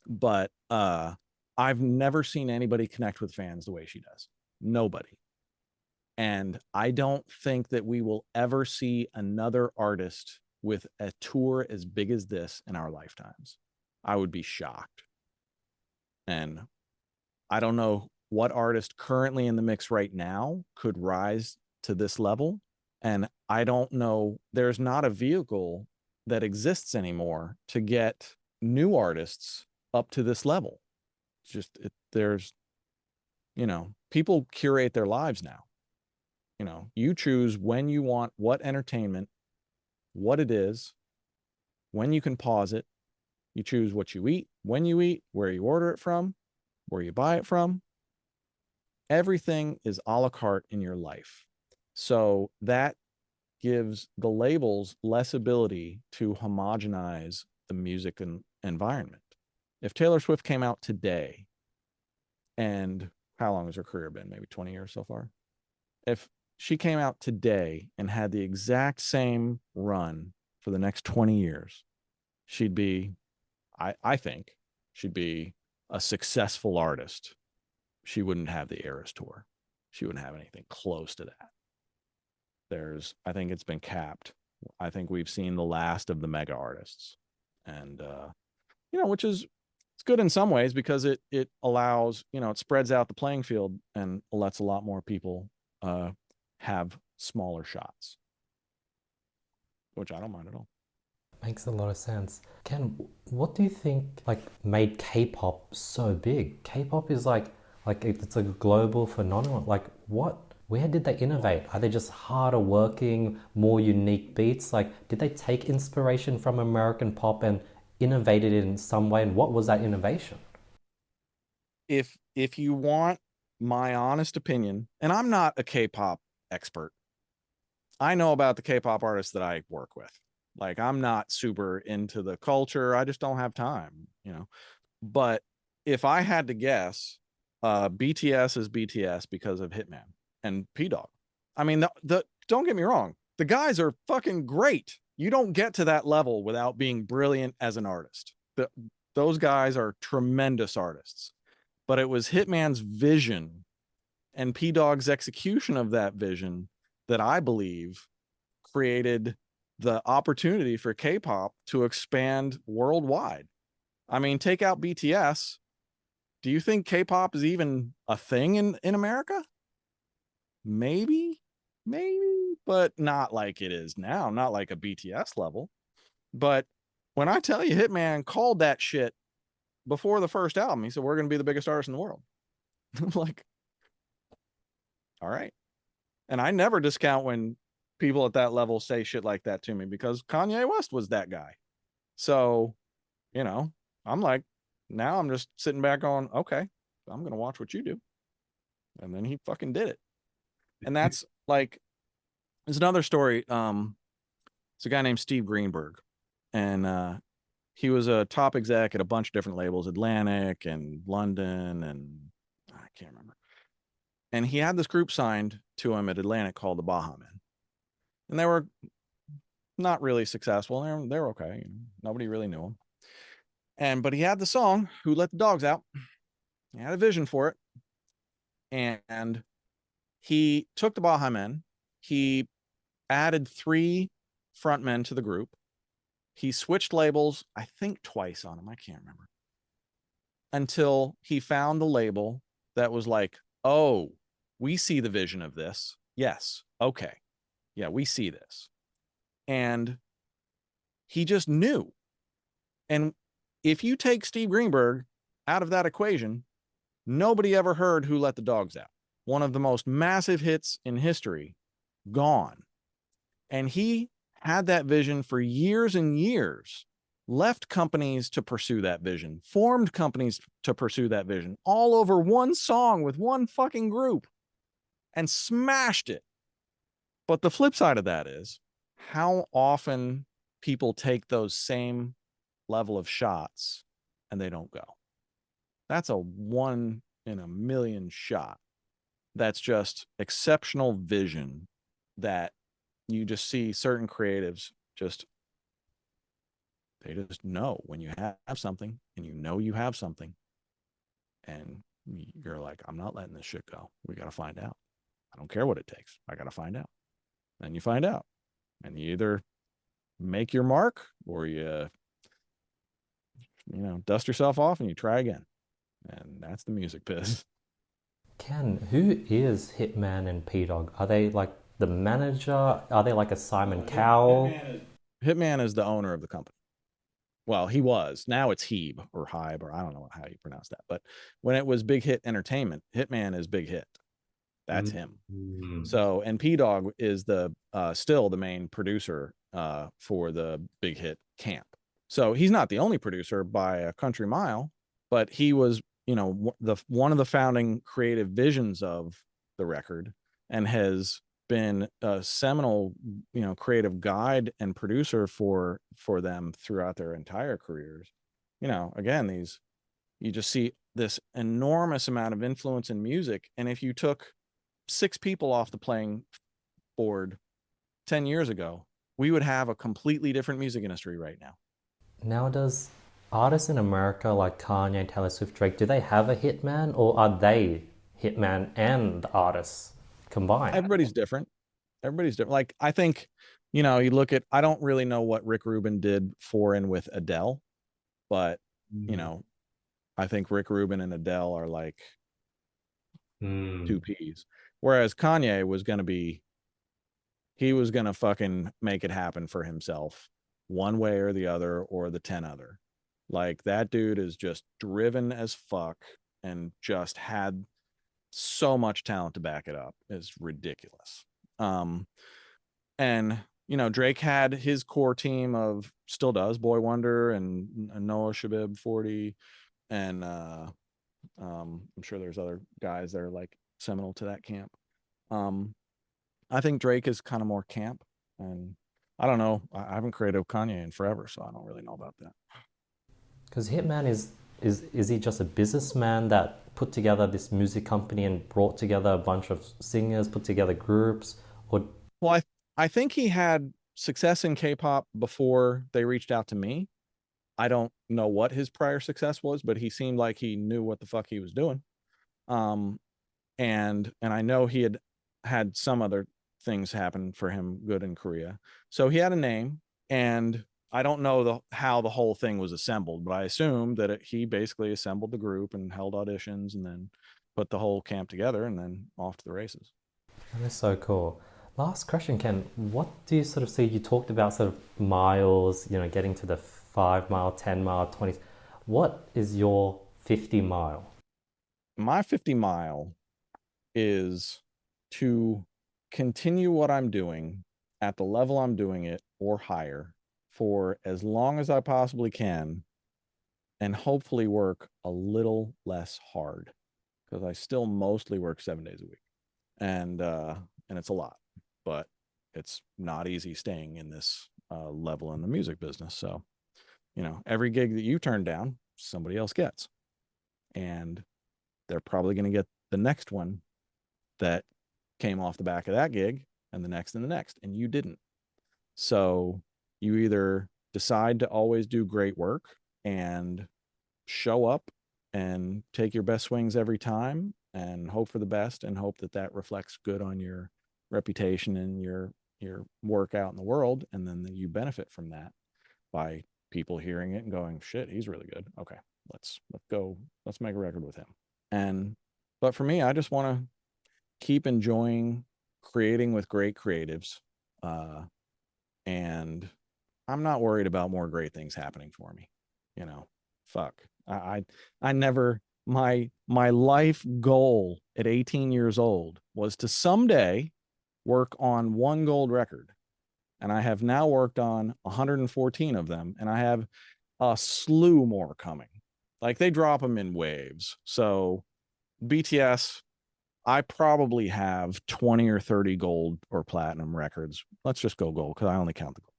A: But I've never seen anybody connect with fans the way she does. Nobody. And I don't think that we will ever see another artist with a tour as big as this in our lifetimes. I would be shocked. And I don't know what artist currently in the mix right now could rise to this level. And I don't know, there's not a vehicle that exists anymore to get new artists up to this level. It's just, there's, you know, people curate their lives now. You know, you choose when you want what entertainment, what it is, when you can pause it. You choose what you eat, when you eat, where you order it from, where you buy it from. Everything is a la carte in your life. So that gives the labels less ability to homogenize the music and environment. If Taylor Swift came out today, and how long has her career been? Maybe 20 years so far. If she came out today and had the exact same run for the next 20 years, she'd be, I think, she'd be a successful artist. She wouldn't have the Eras tour. She wouldn't have anything close to that. I think it's been capped. I think we've seen the last of the mega artists. And, you know, which is, it's good in some ways because it allows, you know, it spreads out the playing field and lets a lot more people have smaller shots, which I don't mind at all.
B: Makes a lot of sense. Ken, what do you think like made K-pop so big? K-pop is like it's a global phenomenon. Like where did they innovate? Are they just harder working, more unique beats? Like did they take inspiration from American pop and innovated it in some way? And what was that innovation?
A: If you want my honest opinion, and I'm not a K-pop expert. I know about the K-pop artists that I work with. Like, I'm not super into the culture. I just don't have time, you know. But if I had to guess, BTS is BTS because of Hitman and Pdogg. I mean, the don't get me wrong, the guys are fucking great. You don't get to that level without being brilliant as an artist. Those guys are tremendous artists. But it was Hitman's vision and Pdogg's execution of that vision that I believe created the opportunity for K-pop to expand worldwide. I mean, take out BTS. Do you think K-pop is even a thing in America? Maybe, but not like it is now, not like a BTS level. But when I tell you Hitman called that shit before the first album, he said, we're going to be the biggest artist in the world. I'm like, all right. And I never discount when people at that level say shit like that to me, because Kanye West was that guy. So, you know, I'm like, now I'm just sitting back on, okay, I'm going to watch what you do. And then he fucking did it. And that's like, there's another story. It's a guy named Steve Greenberg. And he was a top exec at a bunch of different labels, Atlantic and London, and I can't remember. And he had this group signed to him at Atlantic called the Baha Men. And they were not really successful. They were okay. Nobody really knew them. But he had the song "Who Let the Dogs Out." He had a vision for it, and he took the Baha Men. He added 3 frontmen to the group. He switched labels, I think twice on them. I can't remember. Until he found the label that was like, oh, we see the vision of this. Yes. Okay. Yeah, we see this. And he just knew. And if you take Steve Greenberg out of that equation, nobody ever heard Who Let the Dogs Out. One of the most massive hits in history, gone. And he had that vision for years and years, left companies to pursue that vision, formed companies to pursue that vision, all over one song with one fucking group, and smashed it. But the flip side of that is how often people take those same level of shots and they don't go. That's a 1 in a million shot. That's just exceptional vision that you just see certain creatives they just know when you have something, and you know you have something, and you're like, I'm not letting this shit go. We got to find out. I don't care what it takes. I got to find out. Then you find out, and you either make your mark or you dust yourself off and you try again. And that's the music biz.
B: Ken, who is Hitman and Pdogg? Are they like the manager? Are they like a Simon Cowell?
A: Hitman is the owner of the company. Well, he was. Now it's Hebe or Hybe, or I don't know how you pronounce that. But when it was Big Hit Entertainment, Hitman is Big Hit. That's him. So, and Pdogg is the still the main producer for the Big Hit camp. So he's not the only producer by a country mile, but he was, one of the founding creative visions of the record, and has been a seminal, creative guide and producer for them throughout their entire careers. Again, you just see this enormous amount of influence in music. And if you took 6 people off the playing board 10 years ago, we would have a completely different music industry right now.
B: Now, does artists in America like Kanye, Taylor Swift, Drake, do they have a hitman, or are they hitman and the artists combined?
A: Everybody's different. Like, I think, you look at, I don't really know what Rick Rubin did for and with Adele, but, I think Rick Rubin and Adele are like 2 peas. Whereas Kanye was going to fucking make it happen for himself one way or the other, or the 10 other. Like, that dude is just driven as fuck and just had so much talent to back it up. It's ridiculous. And Drake had his core team of, still does, Boy Wonder and Noah Shabib 40 and I'm sure there's other guys that are like seminal to that camp. Um, I think Drake is kind of more camp, and I don't know. I haven't created Kanye in forever, so I don't really know about that.
B: Because Hitman is he just a businessman that put together this music company and brought together a bunch of singers, put together groups, or
A: Well, I think he had success in K-pop before they reached out to me. I don't know what his prior success was, but he seemed like he knew what the fuck he was doing. Um, and I know he had some other things happen for him good in Korea. So he had a name, and I don't know how the whole thing was assembled, but I assume that he basically assembled the group and held auditions and then put the whole camp together and then off to the races.
B: that is so cool. Last question, Ken. What do you sort of see? You talked about sort of miles, getting to the 5 mile, 10 mile, 20. What is your 50 mile?
A: My 50 mile is to continue what I'm doing at the level I'm doing it or higher for as long as I possibly can, and hopefully work a little less hard, because I still mostly work 7 days a week. And it's a lot, but it's not easy staying in this level in the music business. So, every gig that you turn down, somebody else gets. And they're probably going to get the next one that came off the back of that gig, and the next and the next, and you didn't. So you either decide to always do great work and show up and take your best swings every time and hope for the best and hope that that reflects good on your reputation and your work out in the world, and then you benefit from that by people hearing it and going, shit, he's really good. Okay, let's make a record with him. And but for me, I just want to keep enjoying creating with great creatives. And I'm not worried about more great things happening for me. Fuck. I never, my life goal at 18 years old was to someday work on one gold record. And I have now worked on 114 of them, and I have a slew more coming. Like, they drop them in waves. So BTS, I probably have 20 or 30 gold or platinum records. Let's just go gold because I only count the gold.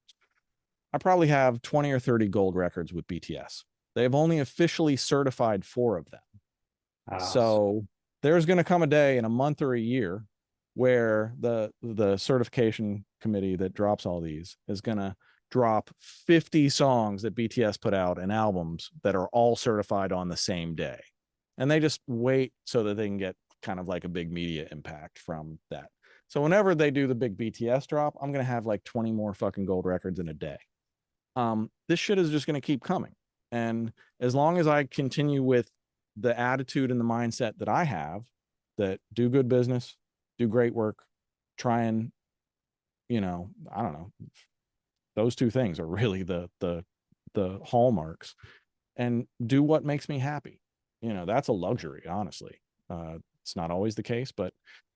A: I probably have 20 or 30 gold records with BTS. They've only officially certified 4 of them. So there's going to come a day in a month or a year where the certification committee that drops all these is going to drop 50 songs that BTS put out and albums that are all certified on the same day. And they just wait so that they can get kind of like a big media impact from that. So whenever they do the big BTS drop, I'm going to have like 20 more fucking gold records in a day. This shit is just going to keep coming. And as long as I continue with the attitude and the mindset that I have, that do good business, do great work, try and, I don't know, those 2 things are really the hallmarks, and do what makes me happy. That's a luxury, honestly. It's not always the case, but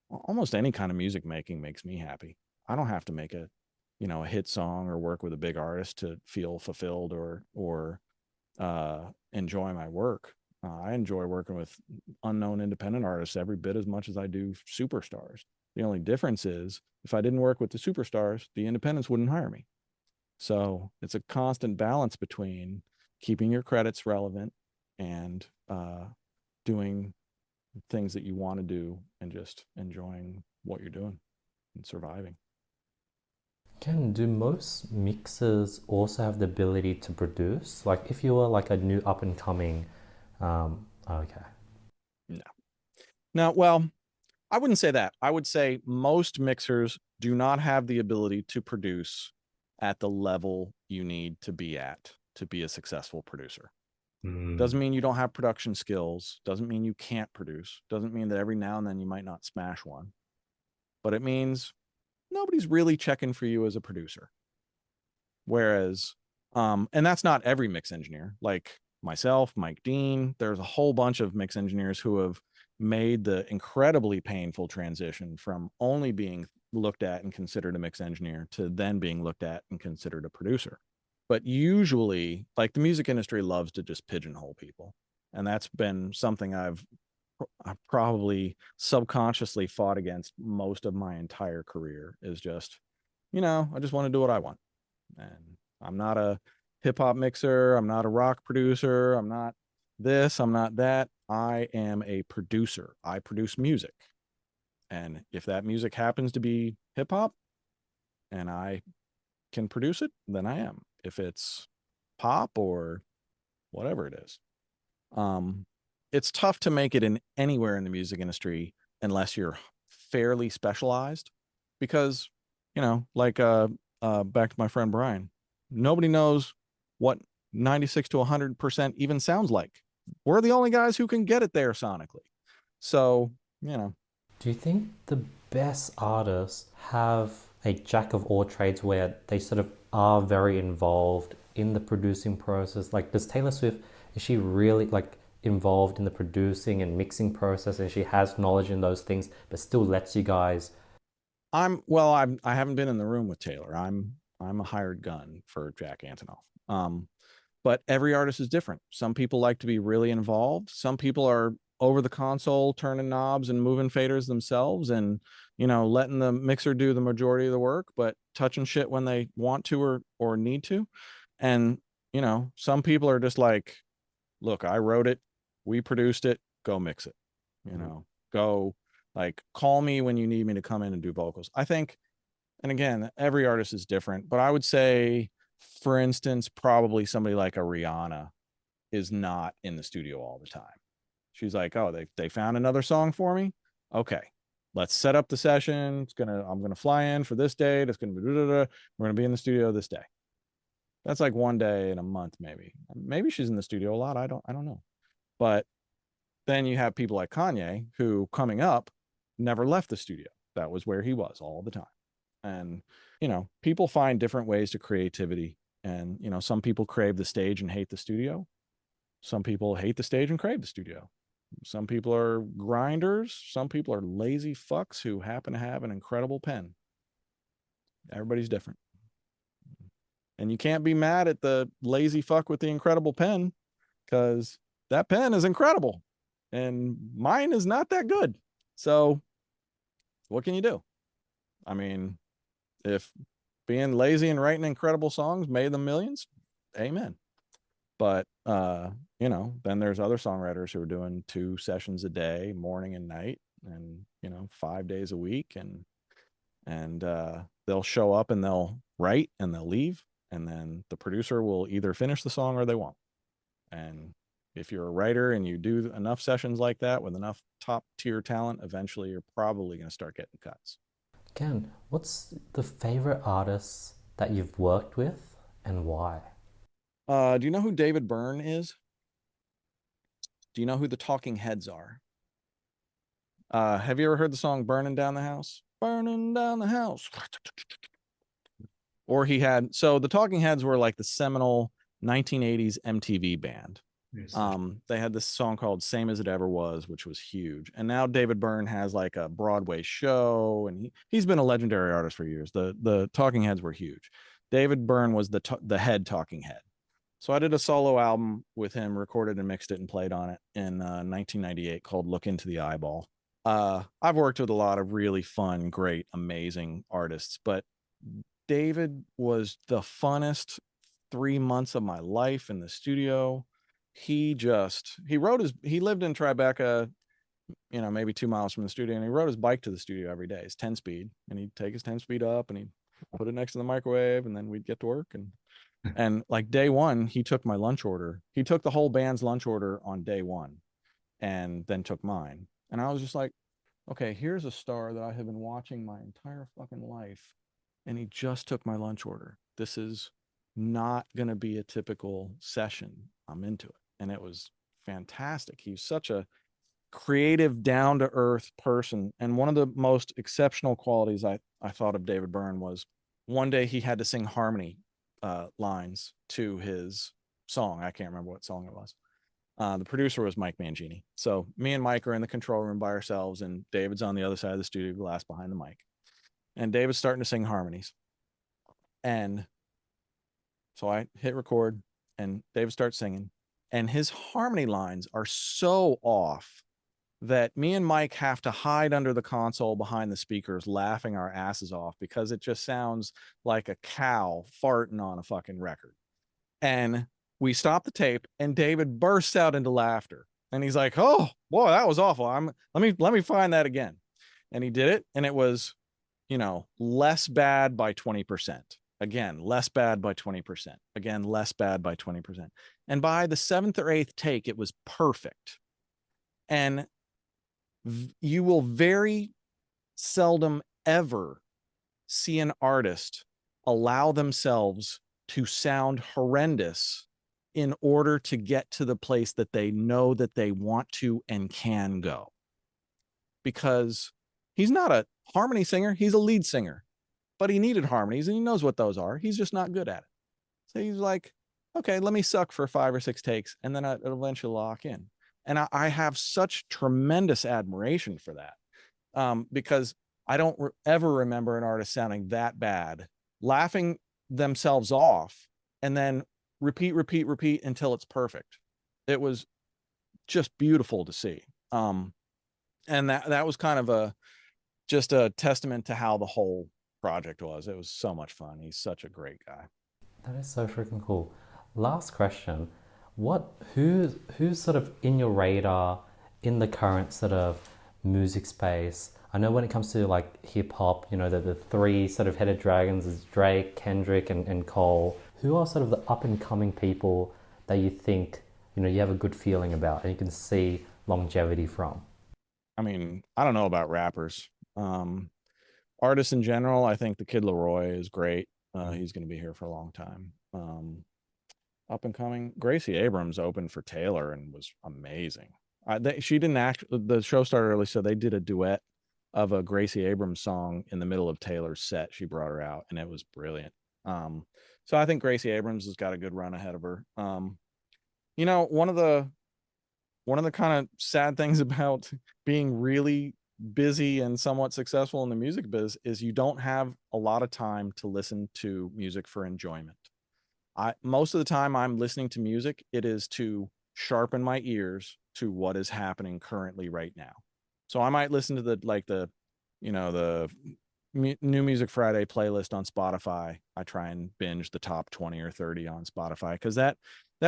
A: almost any kind of music making makes me happy. I don't have to make a hit song or work with a big artist to feel fulfilled or enjoy my work. I enjoy working with unknown independent artists every bit as much as I do superstars. The only difference is, if I didn't work with the superstars, the independents wouldn't hire me. So it's a constant balance between keeping your credits relevant and doing things that you want to do and just enjoying what you're doing and surviving.
B: Ken, do most mixers also have the ability to produce? Like, if you were like a new up and coming, okay.
A: No. No, well, I wouldn't say that. I would say most mixers do not have the ability to produce at the level you need to be at to be a successful producer. Doesn't mean you don't have production skills. Doesn't mean you can't produce. Doesn't mean that every now and then you might not smash one. But it means nobody's really checking for you as a producer. Whereas, and that's not every mix engineer. Like myself, Mike Dean, there's a whole bunch of mix engineers who have made the incredibly painful transition from only being looked at and considered a mix engineer to then being looked at and considered a producer. But usually, like, the music industry loves to just pigeonhole people. And that's been something I've probably subconsciously fought against most of my entire career, is just, I just want to do what I want. And I'm not a hip hop mixer. I'm not a rock producer. I'm not this. I'm not that. I am a producer. I produce music. And if that music happens to be hip hop and I can produce it, then I am. If it's pop or whatever it is. It's tough to make it in anywhere in the music industry unless you're fairly specialized, because, back to my friend Brian, nobody knows what 96 to 100% even sounds like. We're the only guys who can get it there sonically. So,
B: Do you think the best artists have a jack of all trades where they sort of are very involved in the producing process? Like, does Taylor Swift, is she really like involved in the producing and mixing process, and she has knowledge in those things, but still lets you guys?
A: I haven't been in the room with Taylor. I'm a hired gun for Jack Antonoff. But every artist is different. Some people like to be really involved. Some people are over the console, turning knobs and moving faders themselves, and letting the mixer do the majority of the work, but touching shit when they want to or need to. And some people are just like, look, I wrote it, we produced it, go mix it. Go, like, call me when you need me to come in and do vocals. I think, and again, every artist is different, but I would say, for instance, probably somebody like a Rihanna is not in the studio all the time. She's like, oh, they found another song for me. Okay, let's set up the session. I'm gonna fly in for this date. It's gonna be we're gonna be in the studio this day. That's like one day in a month, maybe. Maybe she's in the studio a lot. I don't know. But then you have people like Kanye, who coming up never left the studio. That was where he was all the time. And people find different ways to creativity. And some people crave the stage and hate the studio. Some people hate the stage and crave the studio. Some people are grinders. Some people are lazy fucks who happen to have an incredible pen. Everybody's different. And you can't be mad at the lazy fuck with the incredible pen, because that pen is incredible and mine is not that good. So what can you do? I mean, if being lazy and writing incredible songs made them millions, amen. But then there's other songwriters who are doing 2 sessions a day, morning and night, and 5 days a week, and they'll show up and they'll write and they'll leave, and then the producer will either finish the song or they won't. And if you're a writer and you do enough sessions like that with enough top tier talent, eventually you're probably going to start getting cuts.
B: Ken, what's the favorite artists that you've worked with and why?
A: Do you know who David Byrne is? Do you know who the Talking Heads are? Have you ever heard the song Burning Down the House? Burning down the house. Or so the Talking Heads were like the seminal 1980s MTV band.
C: Yes.
A: They had this song called Same as It Ever Was, which was huge. And now David Byrne has like a Broadway show, and he's been a legendary artist for years. The Talking Heads were huge. David Byrne was the head talking head. So I did a solo album with him, recorded and mixed it and played on it in 1998 called Look Into the Eyeball. I've worked with a lot of really fun, great, amazing artists, but David was the funnest 3 months of my life in the studio. He lived in Tribeca, maybe 2 miles from the studio, and he rode his bike to the studio every day. It's 10 speed, and he'd take his 10 speed up and he'd put it next to the microwave, and then we'd get to work. And like day one, he took my lunch order. He took the whole band's lunch order on day one and then took mine. And I was just like, okay, here's a star that I have been watching my entire fucking life, and he just took my lunch order. This is not going to be a typical session. I'm into it. And it was fantastic. He's such a creative, down-to-earth person. And one of the most exceptional qualities I thought of David Byrne was, one day he had to sing harmony lines to his song. I can't remember what song it was. The producer was Mike Mangini. So me and Mike are in the control room by ourselves, and David's on the other side of the studio glass behind the mic. And David's starting to sing harmonies. And so I hit record, and David starts singing. and his harmony lines are so off that me and Mike have to hide under the console behind the speakers laughing our asses off because it just sounds like a cow farting on a fucking record. And we stop the tape and David bursts out into laughter. And he's like, "Oh, boy, that was awful. Let me find that again." And he did it, and it was, less bad by 20%. Again, less bad by 20%. Again, less bad by 20%. And by the 7th or 8th take, it was perfect. And you will very seldom ever see an artist allow themselves to sound horrendous in order to get to the place that they know that they want to and can go. Because he's not a harmony singer, he's a lead singer, but he needed harmonies and he knows what those are. He's just not good at it. So he's like, okay, let me suck for 5 or 6 takes and then it'll eventually lock in. And I have such tremendous admiration for that, because I don't ever remember an artist sounding that bad, laughing themselves off, and then repeat until it's perfect. It was just beautiful to see. And that was kind of just a testament to how the whole project was. It was so much fun. He's such a great guy.
B: That is so freaking cool. Last question. Who's sort of in your radar in the current sort of music space? I know when it comes to like hip hop, the 3 sort of headed dragons is Drake, Kendrick, and Cole. Who are sort of the up and coming people that you think, you have a good feeling about and you can see longevity from?
A: I mean, I don't know about rappers. Artists in general, I think the kid Laroi is great. He's going to be here for a long time. Up and coming, Gracie Abrams opened for Taylor and was amazing. She didn't act. The show started early, so they did a duet of a Gracie Abrams song in the middle of Taylor's set. She brought her out, and it was brilliant. So I think Gracie Abrams has got a good run ahead of her. One of the kind of sad things about being really busy and somewhat successful in the music biz is you don't have a lot of time to listen to music for enjoyment. Most of the time I'm listening to music, it is to sharpen my ears to what is happening currently right now. So I might listen to the New Music Friday playlist on Spotify. I try and binge the top 20 or 30 on Spotify because that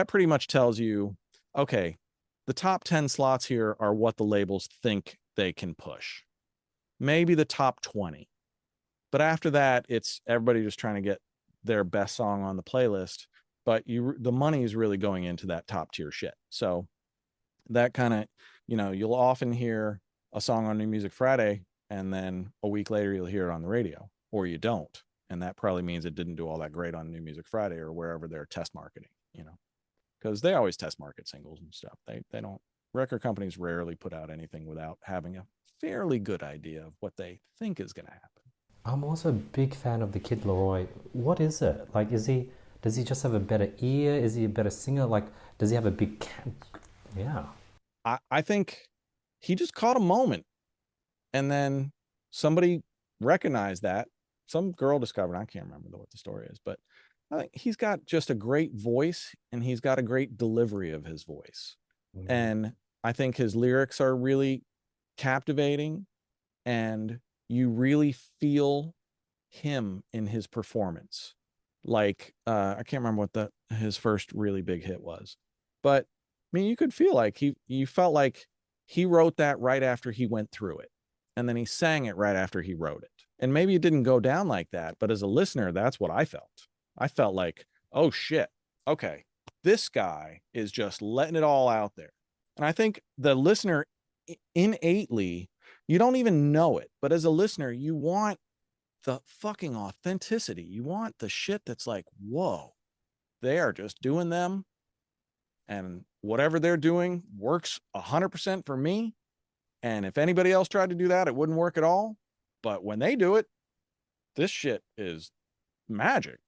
A: pretty much tells you, okay, the top 10 slots here are what the labels think they can push. Maybe the top 20. But after that, it's everybody just trying to get their best song on the playlist, but the money is really going into that top tier shit. So that kind of, you'll often hear a song on New Music Friday and then a week later you'll hear it on the radio, or you don't. And that probably means it didn't do all that great on New Music Friday or wherever they're test marketing, because they always test market singles and stuff. They don't, record companies rarely put out anything without having a fairly good idea of what they think is going to happen.
B: I'm also a big fan of the kid Laroi. What is it? Like, does he just have a better ear? Is he a better singer? Like, does he have a big yeah.
A: I think he just caught a moment and then somebody recognized that. Some girl discovered, I can't remember what the story is, but I think he's got just a great voice and he's got a great delivery of his voice. Mm-hmm. And I think his lyrics are really captivating and you really feel him in his performance. Like, I can't remember what his first really big hit was, but I mean, you could feel like you felt like he wrote that right after he went through it. And then he sang it right after he wrote it. And maybe it didn't go down like that, but as a listener, that's what I felt. I felt like, oh shit, okay, this guy is just letting it all out there. And I think the listener innately, you don't even know it, but as a listener, you want the fucking authenticity. You want the shit that's like, whoa, they are just doing them. And whatever they're doing works 100% for me. And if anybody else tried to do that, it wouldn't work at all. But when they do it, this shit is magic.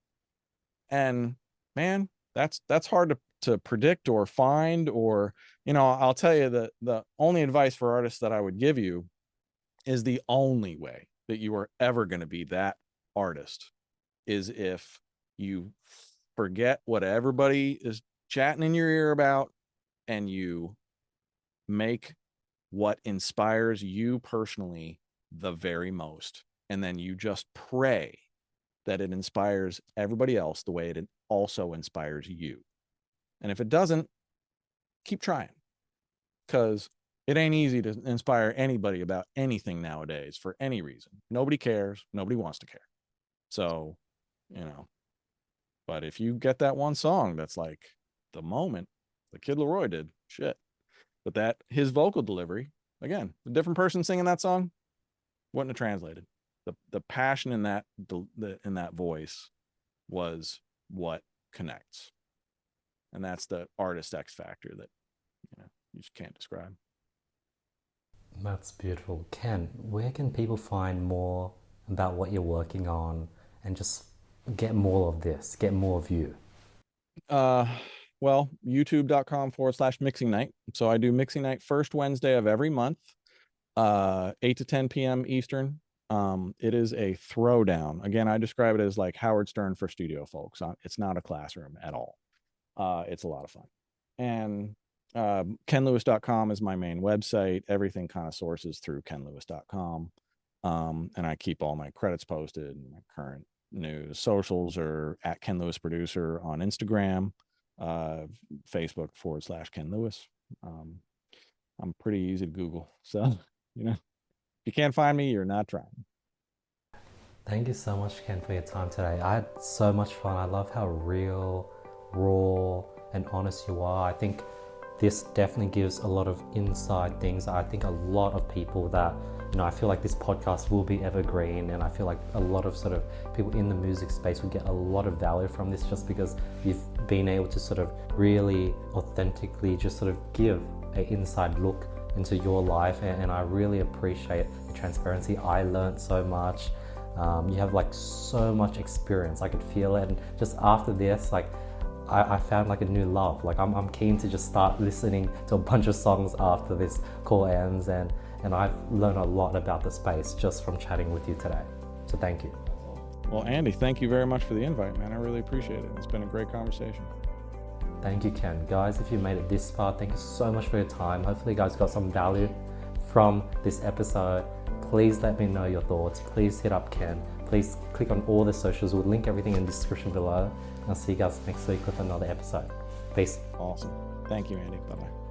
A: And man, that's hard to predict or find, or, I'll tell you that the only advice for artists that I would give you is the only way that you are ever going to be that artist is if you forget what everybody is chatting in your ear about and you make what inspires you personally the very most, and then you just pray that it inspires everybody else the way it also inspires you. And if it doesn't, keep trying, because it ain't easy to inspire anybody about anything nowadays for any reason. Nobody cares. Nobody wants to care. So, but if you get that one song that's like the moment, the Kid Laroi did, shit. But that his vocal delivery, again, a different person singing that song wouldn't have translated. The passion in that in that voice was what connects, and that's the artist X factor that you just can't describe.
B: That's beautiful. Ken, where can people find more about what you're working on and just get more of this, get more of you?
A: Well, youtube.com/mixing night. So I do mixing night first Wednesday of every month, 8 to 10 p.m. Eastern. It is a throwdown. Again, I describe it as like Howard Stern for studio folks. It's not a classroom at all. It's a lot of fun. And kenlewis.com is my main website. Everything kind of sources through kenlewis.com. And I keep all my credits posted and my current news. Socials are at Ken Lewis Producer on Instagram, Facebook /Ken Lewis. I'm pretty easy to Google. So, if you can't find me, you're not trying.
B: Thank you so much, Ken, for your time today. I had so much fun. I love how real, raw, and honest you are. I think this definitely gives a lot of inside things. I think a lot of people that, I feel like this podcast will be evergreen, and I feel like a lot of sort of people in the music space will get a lot of value from this, just because you've been able to sort of really authentically just sort of give an inside look into your life, and I really appreciate the transparency. I learned so much. You have like so much experience. I could feel it, and just after this, like I found like a new love. Like I'm keen to just start listening to a bunch of songs after this call ends, and I've learned a lot about the space just from chatting with you today. So thank you.
A: Well, Andy, thank you very much for the invite, man. I really appreciate it. It's been a great conversation.
B: Thank you, Ken. Guys, if you made it this far, thank you so much for your time. Hopefully you guys got some value from this episode. Please let me know your thoughts. Please hit up Ken. Please click on all the socials. We'll link everything in the description below. I'll see you guys next week with another episode. Peace.
A: Awesome. Thank you, Andy. Bye-bye.